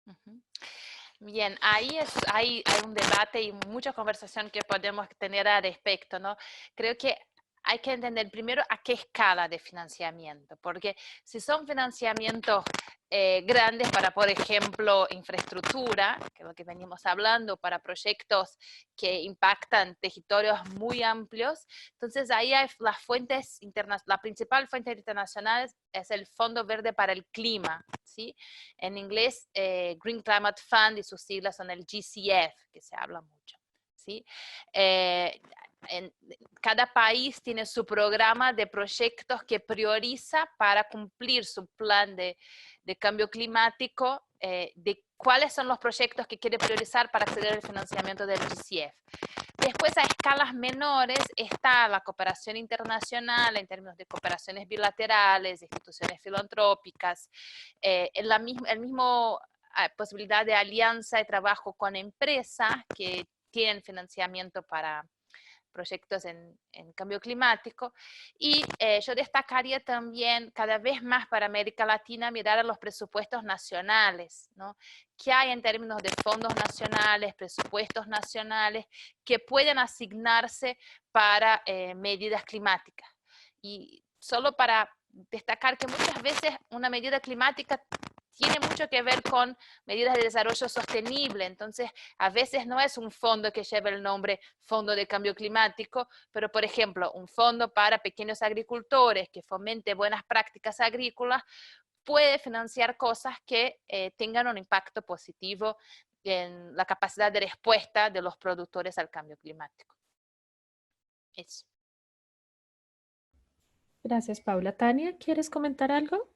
Speaker 4: Ujú. Bien, ahí hay un debate y mucha conversación que podemos tener al respecto, ¿no? Creo que hay que entender primero a qué escala de financiamiento, porque si son financiamientos grandes para, por ejemplo, infraestructura, que es lo que venimos hablando, para proyectos que impactan territorios muy amplios, entonces ahí hay las fuentes la principal fuente internacional es el Fondo Verde para el Clima, ¿sí? En inglés, Green Climate Fund, y sus siglas son el GCF, que se habla mucho, ¿sí? Cada país tiene su programa de proyectos que prioriza para cumplir su plan de cambio climático, de cuáles son los proyectos que quiere priorizar para acceder al financiamiento del GCF. Después, a escalas menores, está la cooperación internacional en términos de cooperaciones bilaterales, instituciones filantrópicas, el mismo posibilidad de alianza de trabajo con empresas que tienen financiamiento para proyectos en cambio climático. Y yo destacaría también cada vez más para América Latina mirar a los presupuestos nacionales, ¿no? ¿Qué hay en términos de fondos nacionales, presupuestos nacionales que pueden asignarse para medidas climáticas? Y solo para destacar que muchas veces una medida climática tiene mucho que ver con medidas de desarrollo sostenible, entonces a veces no es un fondo que lleve el nombre Fondo de Cambio Climático, pero por ejemplo un fondo para pequeños agricultores que fomente buenas prácticas agrícolas puede financiar cosas que tengan un impacto positivo en la capacidad de respuesta de los productores al cambio climático. Eso.
Speaker 2: Gracias, Paula. Tania, ¿quieres comentar algo?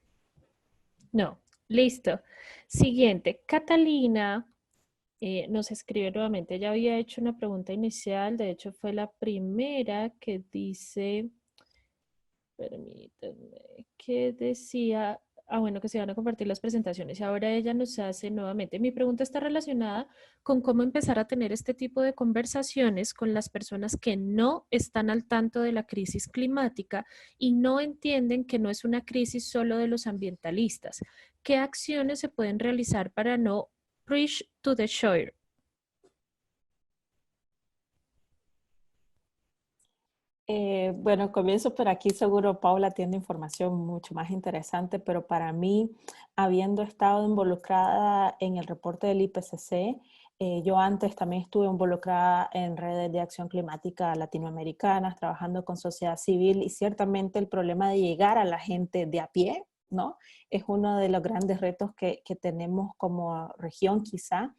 Speaker 2: No. Listo. Siguiente. Catalina nos escribe nuevamente. Ella había hecho una pregunta inicial. De hecho, fue la primera que dice, permítanme, que decía, bueno, que se van a compartir las presentaciones. Y ahora ella nos hace nuevamente. Mi pregunta está relacionada con cómo empezar a tener este tipo de conversaciones con las personas que no están al tanto de la crisis climática y no entienden que no es una crisis solo de los ambientalistas. ¿Qué acciones se pueden realizar para no preach to the choir?
Speaker 3: Bueno, comienzo por aquí, seguro Paula tiene información mucho más interesante, pero para mí, habiendo estado involucrada en el reporte del IPCC, yo antes también estuve involucrada en redes de acción climática latinoamericanas, trabajando con sociedad civil, y ciertamente el problema de llegar a la gente de a pie, ¿no? Es uno de los grandes retos que tenemos como región quizá.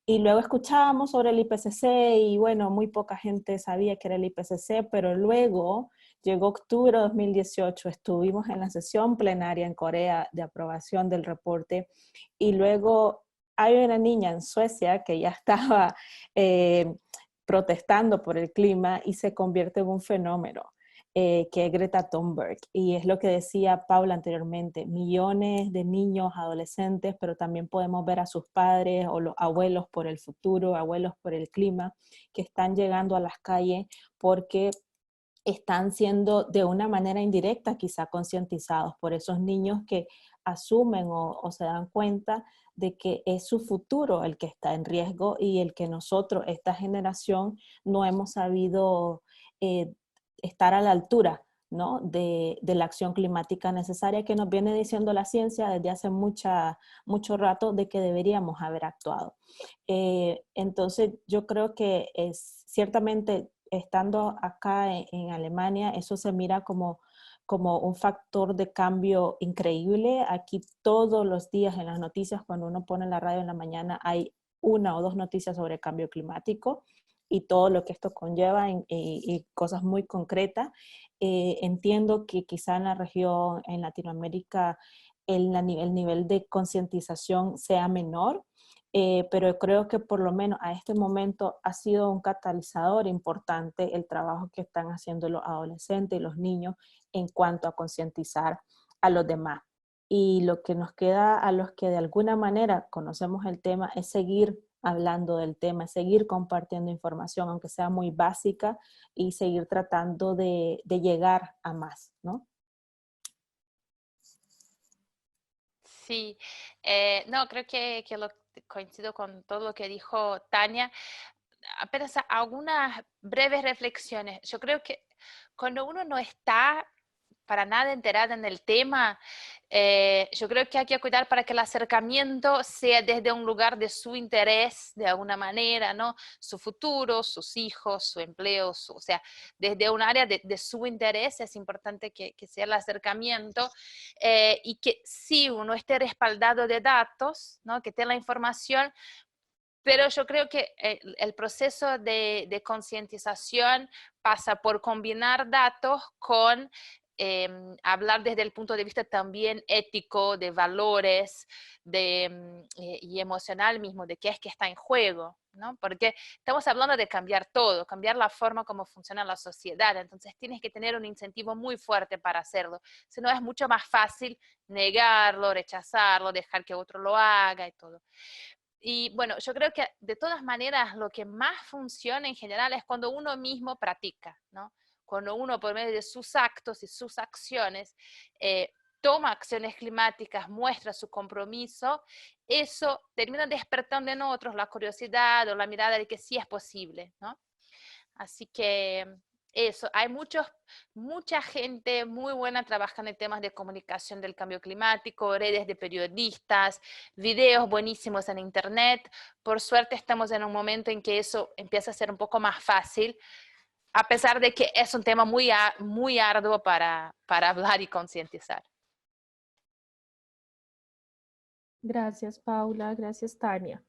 Speaker 3: Y luego escuchábamos sobre el IPCC y bueno, muy poca gente sabía que era el IPCC, pero luego llegó octubre de 2018, estuvimos en la sesión plenaria en Corea de aprobación del reporte y luego hay una niña en Suecia que ya estaba protestando por el clima y se convierte en un fenómeno. Que es Greta Thunberg, y es lo que decía Paula anteriormente, millones de niños, adolescentes, pero también podemos ver a sus padres o los abuelos por el futuro, abuelos por el clima, que están llegando a las calles porque están siendo de una manera indirecta quizá concientizados por esos niños que asumen o se dan cuenta de que es su futuro el que está en riesgo y el que nosotros, esta generación, no hemos sabido estar a la altura, ¿no? de la acción climática necesaria que nos viene diciendo la ciencia desde hace mucho rato de que deberíamos haber actuado. Entonces yo creo que ciertamente estando acá en Alemania, eso se mira como un factor de cambio increíble. Aquí todos los días en las noticias, cuando uno pone la radio en la mañana, hay una o dos noticias sobre cambio climático. y todo lo que esto conlleva y cosas muy concretas. Entiendo que quizá en la región, en Latinoamérica, el nivel de concientización sea menor, pero creo que por lo menos a este momento ha sido un catalizador importante el trabajo que están haciendo los adolescentes y los niños en cuanto a concientizar a los demás. Y lo que nos queda a los que de alguna manera conocemos el tema es seguir hablando del tema, es seguir compartiendo información, aunque sea muy básica, y seguir tratando de llegar a más, ¿no?
Speaker 4: Sí, no, creo que coincido con todo lo que dijo Tania. Apenas algunas breves reflexiones. Yo creo que cuando uno no está para nada enterada en el tema, yo creo que hay que cuidar para que el acercamiento sea desde un lugar de su interés, de alguna manera, ¿no? Su futuro, sus hijos, su empleo, o sea, desde un área de su interés es importante que sea el acercamiento, y que sí, uno esté respaldado de datos, ¿no? Que tenga la información, pero yo creo que el proceso de concientización pasa por combinar datos con hablar desde el punto de vista también ético, de valores y emocional mismo, de qué es que está en juego, ¿no? Porque estamos hablando de cambiar todo, cambiar la forma como funciona la sociedad, entonces tienes que tener un incentivo muy fuerte para hacerlo, si no es mucho más fácil negarlo, rechazarlo, dejar que otro lo haga y todo. Y bueno, yo creo que de todas maneras lo que más funciona en general es cuando uno mismo practica, ¿no? Cuando uno por medio de sus actos y sus acciones toma acciones climáticas, muestra su compromiso, eso termina despertando en otros la curiosidad o la mirada de que sí es posible, ¿no? Así que eso, hay mucha gente muy buena trabajando en temas de comunicación del cambio climático, redes de periodistas, videos buenísimos en internet. Por suerte estamos en un momento en que eso empieza a ser un poco más fácil, a pesar de que es un tema muy arduo para hablar y concientizar.
Speaker 2: Gracias, Paula. Gracias, Tania.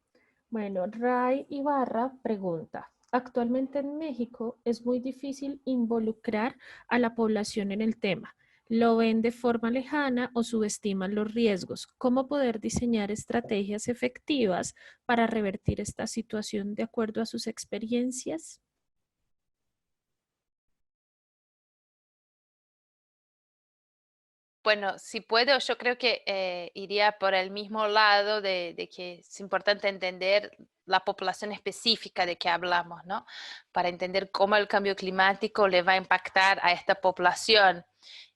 Speaker 2: Bueno, Ray Ibarra pregunta, actualmente en México es muy difícil involucrar a la población en el tema. Lo ven de forma lejana o subestiman los riesgos. ¿Cómo poder diseñar estrategias efectivas para revertir esta situación de acuerdo a sus experiencias?
Speaker 4: Bueno, si puedo, yo creo que iría por el mismo lado de que es importante entender la población específica de que hablamos, ¿no? Para entender cómo el cambio climático le va a impactar a esta población.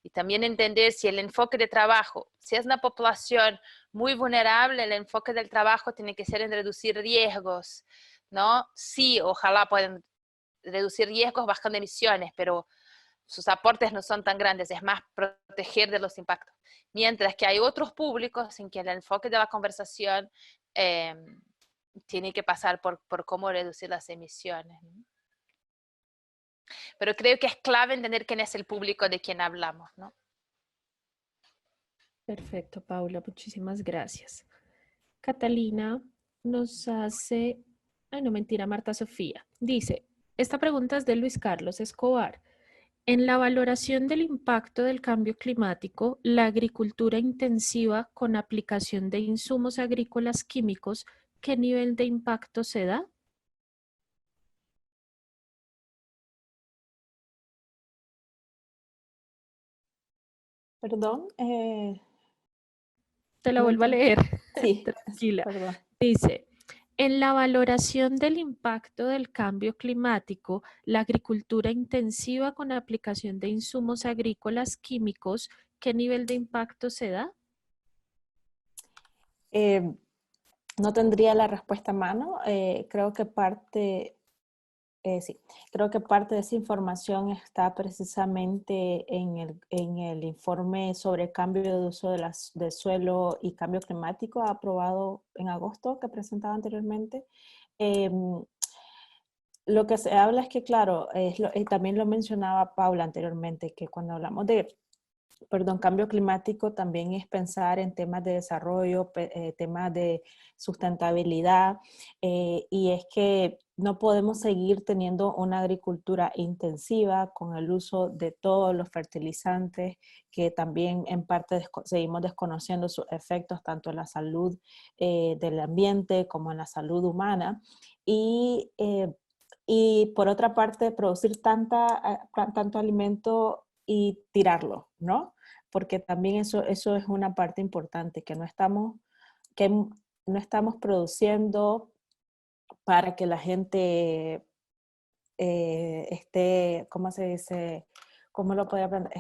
Speaker 4: Y también entender si el enfoque de trabajo, si es una población muy vulnerable, el enfoque del trabajo tiene que ser en reducir riesgos, ¿no? Sí, ojalá puedan reducir riesgos bajando emisiones, pero sus aportes no son tan grandes, es más proteger de los impactos. Mientras que hay otros públicos en que el enfoque de la conversación tiene que pasar por cómo reducir las emisiones, ¿no? Pero creo que es clave entender quién es el público de quien hablamos, ¿no?
Speaker 2: Perfecto, Paula, muchísimas gracias. Catalina nos hace, ay no mentira, Marta Sofía. Dice, esta pregunta es de Luis Carlos Escobar. En la valoración del impacto del cambio climático, la agricultura intensiva con aplicación de insumos agrícolas químicos, ¿qué nivel de impacto se da?
Speaker 3: Perdón.
Speaker 2: Te la
Speaker 3: No
Speaker 2: vuelvo a
Speaker 3: entiendo.
Speaker 2: leer.
Speaker 3: Sí,
Speaker 2: Tranquila.
Speaker 3: perdón.
Speaker 2: Dice, en la valoración del impacto del cambio climático, la agricultura intensiva con aplicación de insumos agrícolas químicos, ¿qué nivel de impacto se da?
Speaker 3: No tendría la respuesta a mano. Creo que sí, creo que parte de esa información está precisamente en el informe sobre cambio de uso de suelo y cambio climático aprobado en agosto que presentaba anteriormente. Lo que se habla es que, claro, también lo mencionaba Paula anteriormente, que cuando hablamos de cambio climático también es pensar en temas de desarrollo, temas de sustentabilidad, y es que no podemos seguir teniendo una agricultura intensiva con el uso de todos los fertilizantes, que también en parte seguimos desconociendo sus efectos tanto en la salud del ambiente como en la salud humana. Y por otra parte, producir tanto alimento y tirarlo, ¿no? Porque también eso es una parte importante, que no estamos produciendo para que la gente esté, ¿cómo se dice? ¿Cómo lo puede aprender?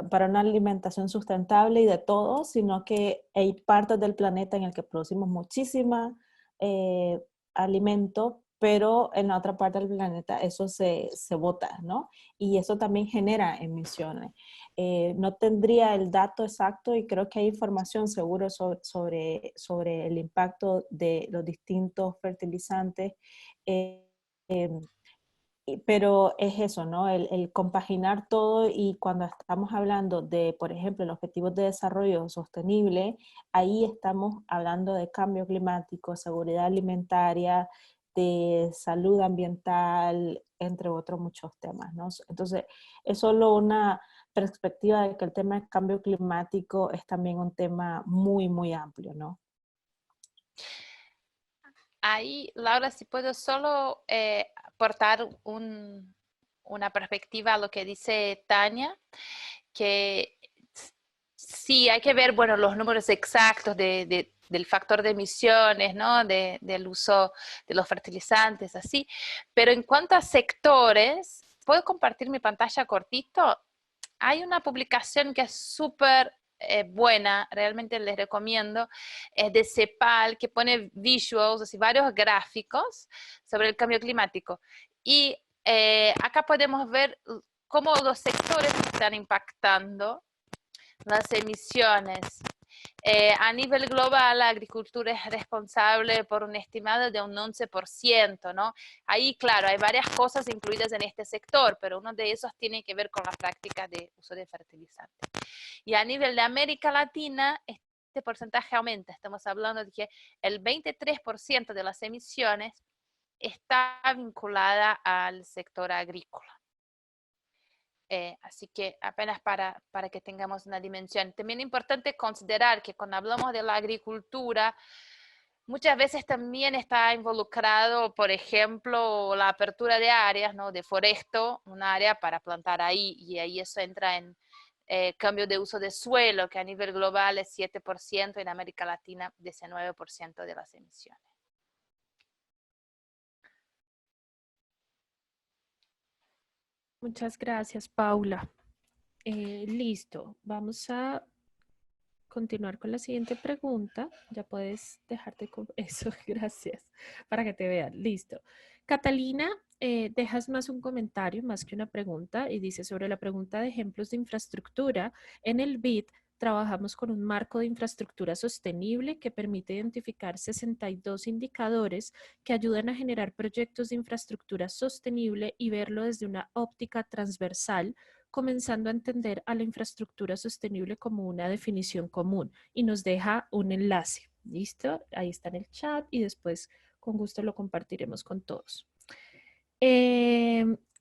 Speaker 3: Para una alimentación sustentable y de todo, sino que hay partes del planeta en el que producimos muchísima alimento, pero en la otra parte del planeta eso se bota, ¿no? Y eso también genera emisiones. No tendría el dato exacto y creo que hay información seguro sobre el impacto de los distintos fertilizantes, pero es eso, ¿no? El compaginar todo, y cuando estamos hablando de, por ejemplo, los objetivos de desarrollo sostenible, ahí estamos hablando de cambio climático, seguridad alimentaria, de salud ambiental, entre otros muchos temas, ¿no? Entonces, es solo una perspectiva de que el tema del cambio climático es también un tema muy, muy amplio, ¿no?
Speaker 4: Ahí, Laura, si puedo solo aportar una perspectiva a lo que dice Tania, que sí, hay que ver, bueno, los números exactos del factor de emisiones, ¿no? Del uso de los fertilizantes, así. Pero en cuanto a sectores, ¿puedo compartir mi pantalla cortito? Hay una publicación que es súper buena, realmente les recomiendo, es de CEPAL, que pone visuals, así, varios gráficos sobre el cambio climático. Y acá podemos ver cómo los sectores están impactando las emisiones. A nivel global, la agricultura es responsable por un estimado de un 11%, ¿no? Ahí, claro, hay varias cosas incluidas en este sector, pero uno de esos tiene que ver con la práctica de uso de fertilizantes. Y a nivel de América Latina, este porcentaje aumenta. Estamos hablando de que el 23% de las emisiones está vinculada al sector agrícola. Así que apenas para que tengamos una dimensión. También es importante considerar que cuando hablamos de la agricultura, muchas veces también está involucrado, por ejemplo, la apertura de áreas, ¿no? De foresto, un área para plantar ahí, y ahí eso entra en cambio de uso de suelo, que a nivel global es 7%, en América Latina 19% de las emisiones.
Speaker 2: Muchas gracias, Paula. Listo, vamos a continuar con la siguiente pregunta. Ya puedes dejarte con eso, gracias, para que te vean. Listo. Catalina, dejas más un comentario, más que una pregunta, y dice: sobre la pregunta de ejemplos de infraestructura, en el BID trabajamos con un marco de infraestructura sostenible que permite identificar 62 indicadores que ayudan a generar proyectos de infraestructura sostenible y verlo desde una óptica transversal, comenzando a entender a la infraestructura sostenible como una definición común, y nos deja un enlace. ¿Listo? Ahí está en el chat y después con gusto lo compartiremos con todos.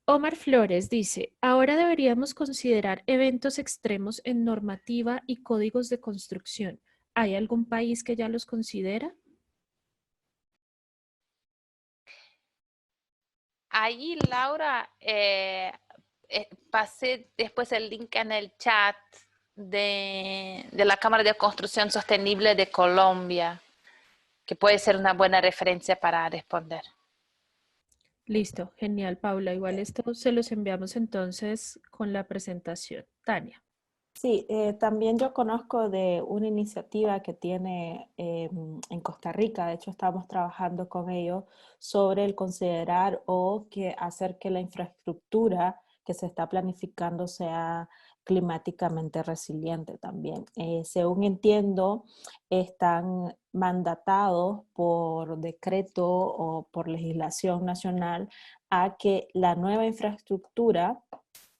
Speaker 2: Omar Flores dice: ahora deberíamos considerar eventos extremos en normativa y códigos de construcción. ¿Hay algún país que ya los considera?
Speaker 4: Ahí, Laura, pasé después el link en el chat de la Cámara de Construcción Sostenible de Colombia, que puede ser una buena referencia para responder.
Speaker 2: Listo, genial, Paula. Igual esto se los enviamos entonces con la presentación. Tania.
Speaker 3: Sí, también yo conozco de una iniciativa que tiene en Costa Rica, de hecho estamos trabajando con ellos, sobre el considerar o hacer que la infraestructura que se está planificando sea climáticamente resiliente también. Según entiendo, están mandatados por decreto o por legislación nacional a que la nueva infraestructura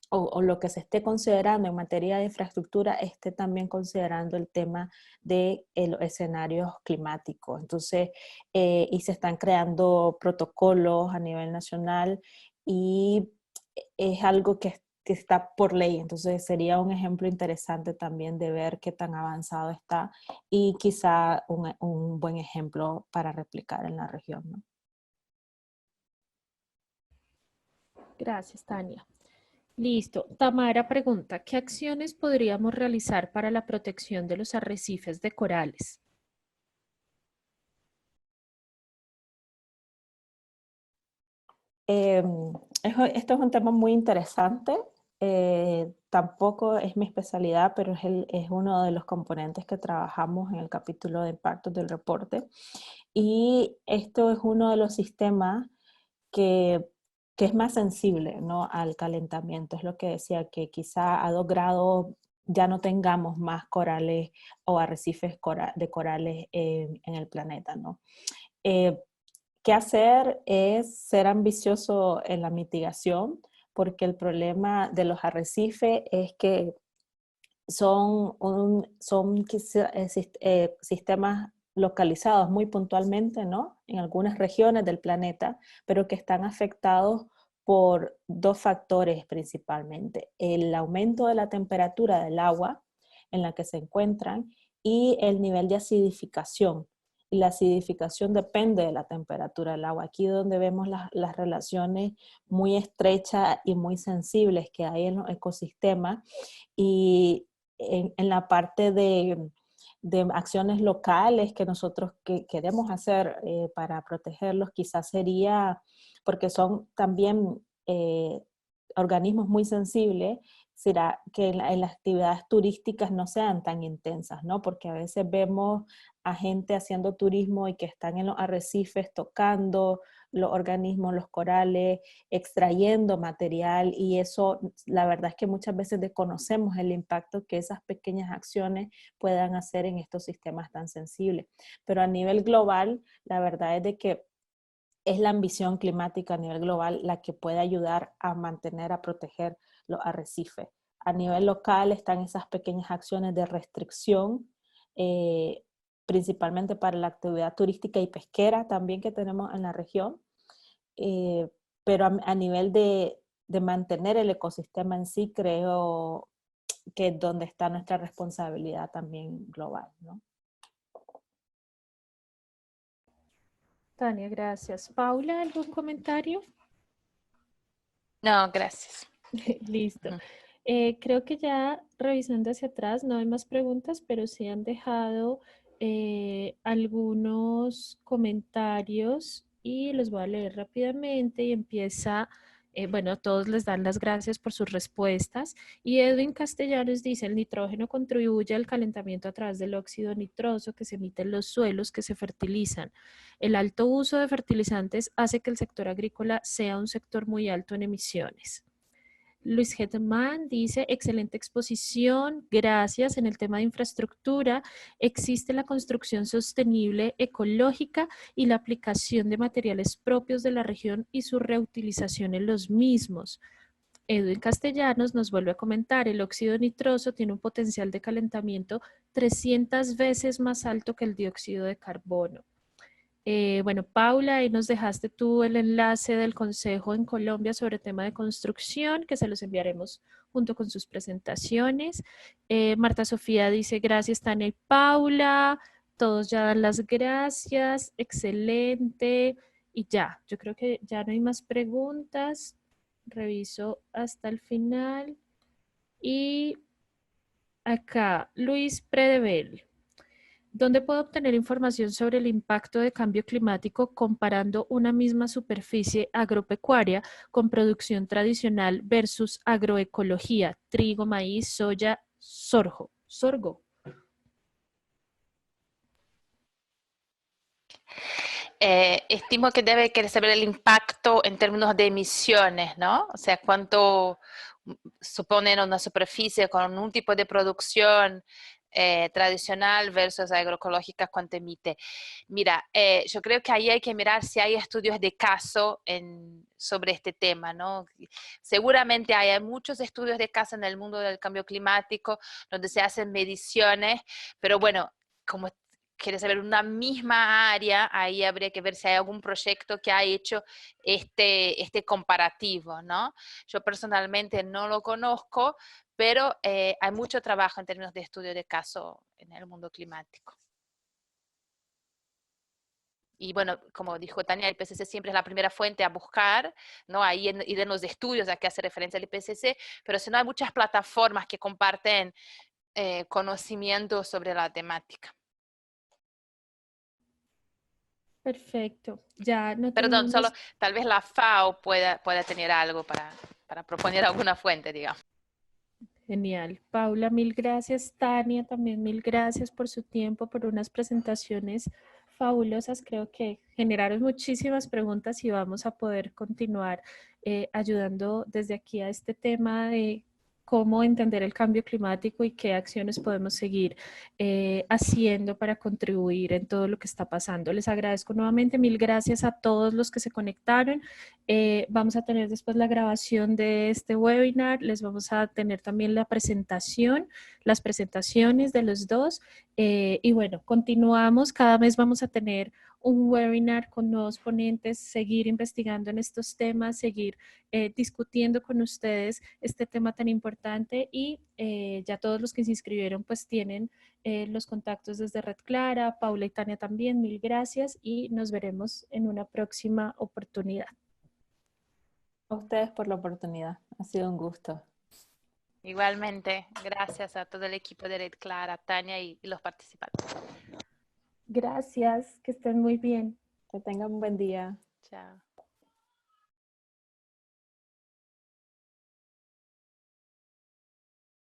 Speaker 3: o lo que se esté considerando en materia de infraestructura esté también considerando el tema de los escenarios climáticos. Entonces, y se están creando protocolos a nivel nacional y es algo que está por ley. Entonces, sería un ejemplo interesante también de ver qué tan avanzado está y quizá un buen ejemplo para replicar en la región, ¿no?
Speaker 2: Gracias, Tania. Listo. Tamara pregunta, ¿qué acciones podríamos realizar para la protección de los arrecifes de corales?
Speaker 3: Esto es un tema muy interesante. Tampoco es mi especialidad, pero es uno de los componentes que trabajamos en el capítulo de impactos del reporte. Y esto es uno de los sistemas que es más sensible, ¿no?, al calentamiento. Es lo que decía, que quizá a 2 grados ya no tengamos más corales o arrecifes de corales en el planeta, ¿no? ¿Qué hacer? Es ser ambicioso en la mitigación, porque el problema de los arrecifes es que son sistemas localizados muy puntualmente, ¿no?, en algunas regiones del planeta, pero que están afectados por 2 factores principalmente: el aumento de la temperatura del agua en la que se encuentran y el nivel de acidificación. Y la acidificación depende de la temperatura del agua. Aquí es donde vemos las relaciones muy estrechas y muy sensibles que hay en los ecosistemas. Y en la parte de acciones locales que nosotros queremos hacer para protegerlos, quizás sería, porque son también organismos muy sensibles, será que en las actividades turísticas no sean tan intensas, ¿no? Porque a veces vemos a gente haciendo turismo y que están en los arrecifes tocando los organismos, los corales, extrayendo material, y eso, la verdad es que muchas veces desconocemos el impacto que esas pequeñas acciones puedan hacer en estos sistemas tan sensibles. Pero a nivel global, la verdad es de que es la ambición climática a nivel global la que puede ayudar a mantener, a proteger los arrecifes. A nivel local están esas pequeñas acciones de restricción, principalmente para la actividad turística y pesquera también que tenemos en la región, pero a nivel de mantener el ecosistema en sí, creo que es donde está nuestra responsabilidad también global, ¿no?
Speaker 2: Tania, gracias. Paula, ¿algún comentario?
Speaker 4: No, gracias.
Speaker 2: Listo. Creo que ya revisando hacia atrás no hay más preguntas, pero sí han dejado algunos comentarios y los voy a leer rápidamente y empieza, bueno, a todos les dan las gracias por sus respuestas y Edwin Castellanos dice: el nitrógeno contribuye al calentamiento a través del óxido nitroso que se emite en los suelos que se fertilizan. El alto uso de fertilizantes hace que el sector agrícola sea un sector muy alto en emisiones. Luis Hetman dice: excelente exposición, gracias. En el tema de infraestructura existe la construcción sostenible ecológica y la aplicación de materiales propios de la región y su reutilización en los mismos. Edwin Castellanos nos vuelve a comentar: el óxido nitroso tiene un potencial de calentamiento 300 veces más alto que el dióxido de carbono. Bueno, Paula, ahí nos dejaste tú el enlace del Consejo en Colombia sobre tema de construcción, que se los enviaremos junto con sus presentaciones. Marta Sofía dice: gracias, Tania y Paula. Todos ya dan las gracias. Excelente. Y ya, yo creo que ya no hay más preguntas. Reviso hasta el final. Y acá, Luis Predebel: ¿dónde puedo obtener información sobre el impacto de cambio climático comparando una misma superficie agropecuaria con producción tradicional versus agroecología, trigo, maíz, soya, sorgo?
Speaker 4: Estimo que debe querer saber el impacto en términos de emisiones, ¿no? O sea, cuánto supone una superficie con un tipo de producción tradicional versus agroecológica cuánto emite. Mira, yo creo que ahí hay que mirar si hay estudios de caso sobre este tema, ¿no? Seguramente hay muchos estudios de caso en el mundo del cambio climático donde se hacen mediciones, pero bueno, como quieres saber una misma área, ahí habría que ver si hay algún proyecto que ha hecho este comparativo, ¿no? Yo personalmente no lo conozco, pero hay mucho trabajo en términos de estudio de caso en el mundo climático. Y bueno, como dijo Tania, el IPCC siempre es la primera fuente a buscar, ¿no? Ahí ir en los estudios a que hace referencia al IPCC, pero si no hay muchas plataformas que comparten conocimiento sobre la temática.
Speaker 2: Perfecto. Ya no
Speaker 4: Perdón,
Speaker 2: tenemos.
Speaker 4: solo tal vez la FAO pueda tener algo para proponer alguna fuente, digamos.
Speaker 2: Genial. Paula, mil gracias. Tania, también mil gracias por su tiempo, por unas presentaciones fabulosas. Creo que generaron muchísimas preguntas y vamos a poder continuar ayudando desde aquí a este tema de cómo entender el cambio climático y qué acciones podemos seguir haciendo para contribuir en todo lo que está pasando. Les agradezco nuevamente, mil gracias a todos los que se conectaron. Vamos a tener después la grabación de este webinar, les vamos a tener también la presentación, las presentaciones de los dos y bueno, continuamos, cada mes vamos a tener un webinar con nuevos ponentes, seguir investigando en estos temas, seguir discutiendo con ustedes este tema tan importante y ya todos los que se inscribieron pues tienen los contactos desde Red Clara, Paula y Tania también, mil gracias y nos veremos en una próxima oportunidad.
Speaker 3: A ustedes por la oportunidad, ha sido un gusto.
Speaker 4: Igualmente, gracias a todo el equipo de Red Clara, Tania y los participantes.
Speaker 2: Gracias, que estén muy bien.
Speaker 3: Que tengan un buen día.
Speaker 4: Chao.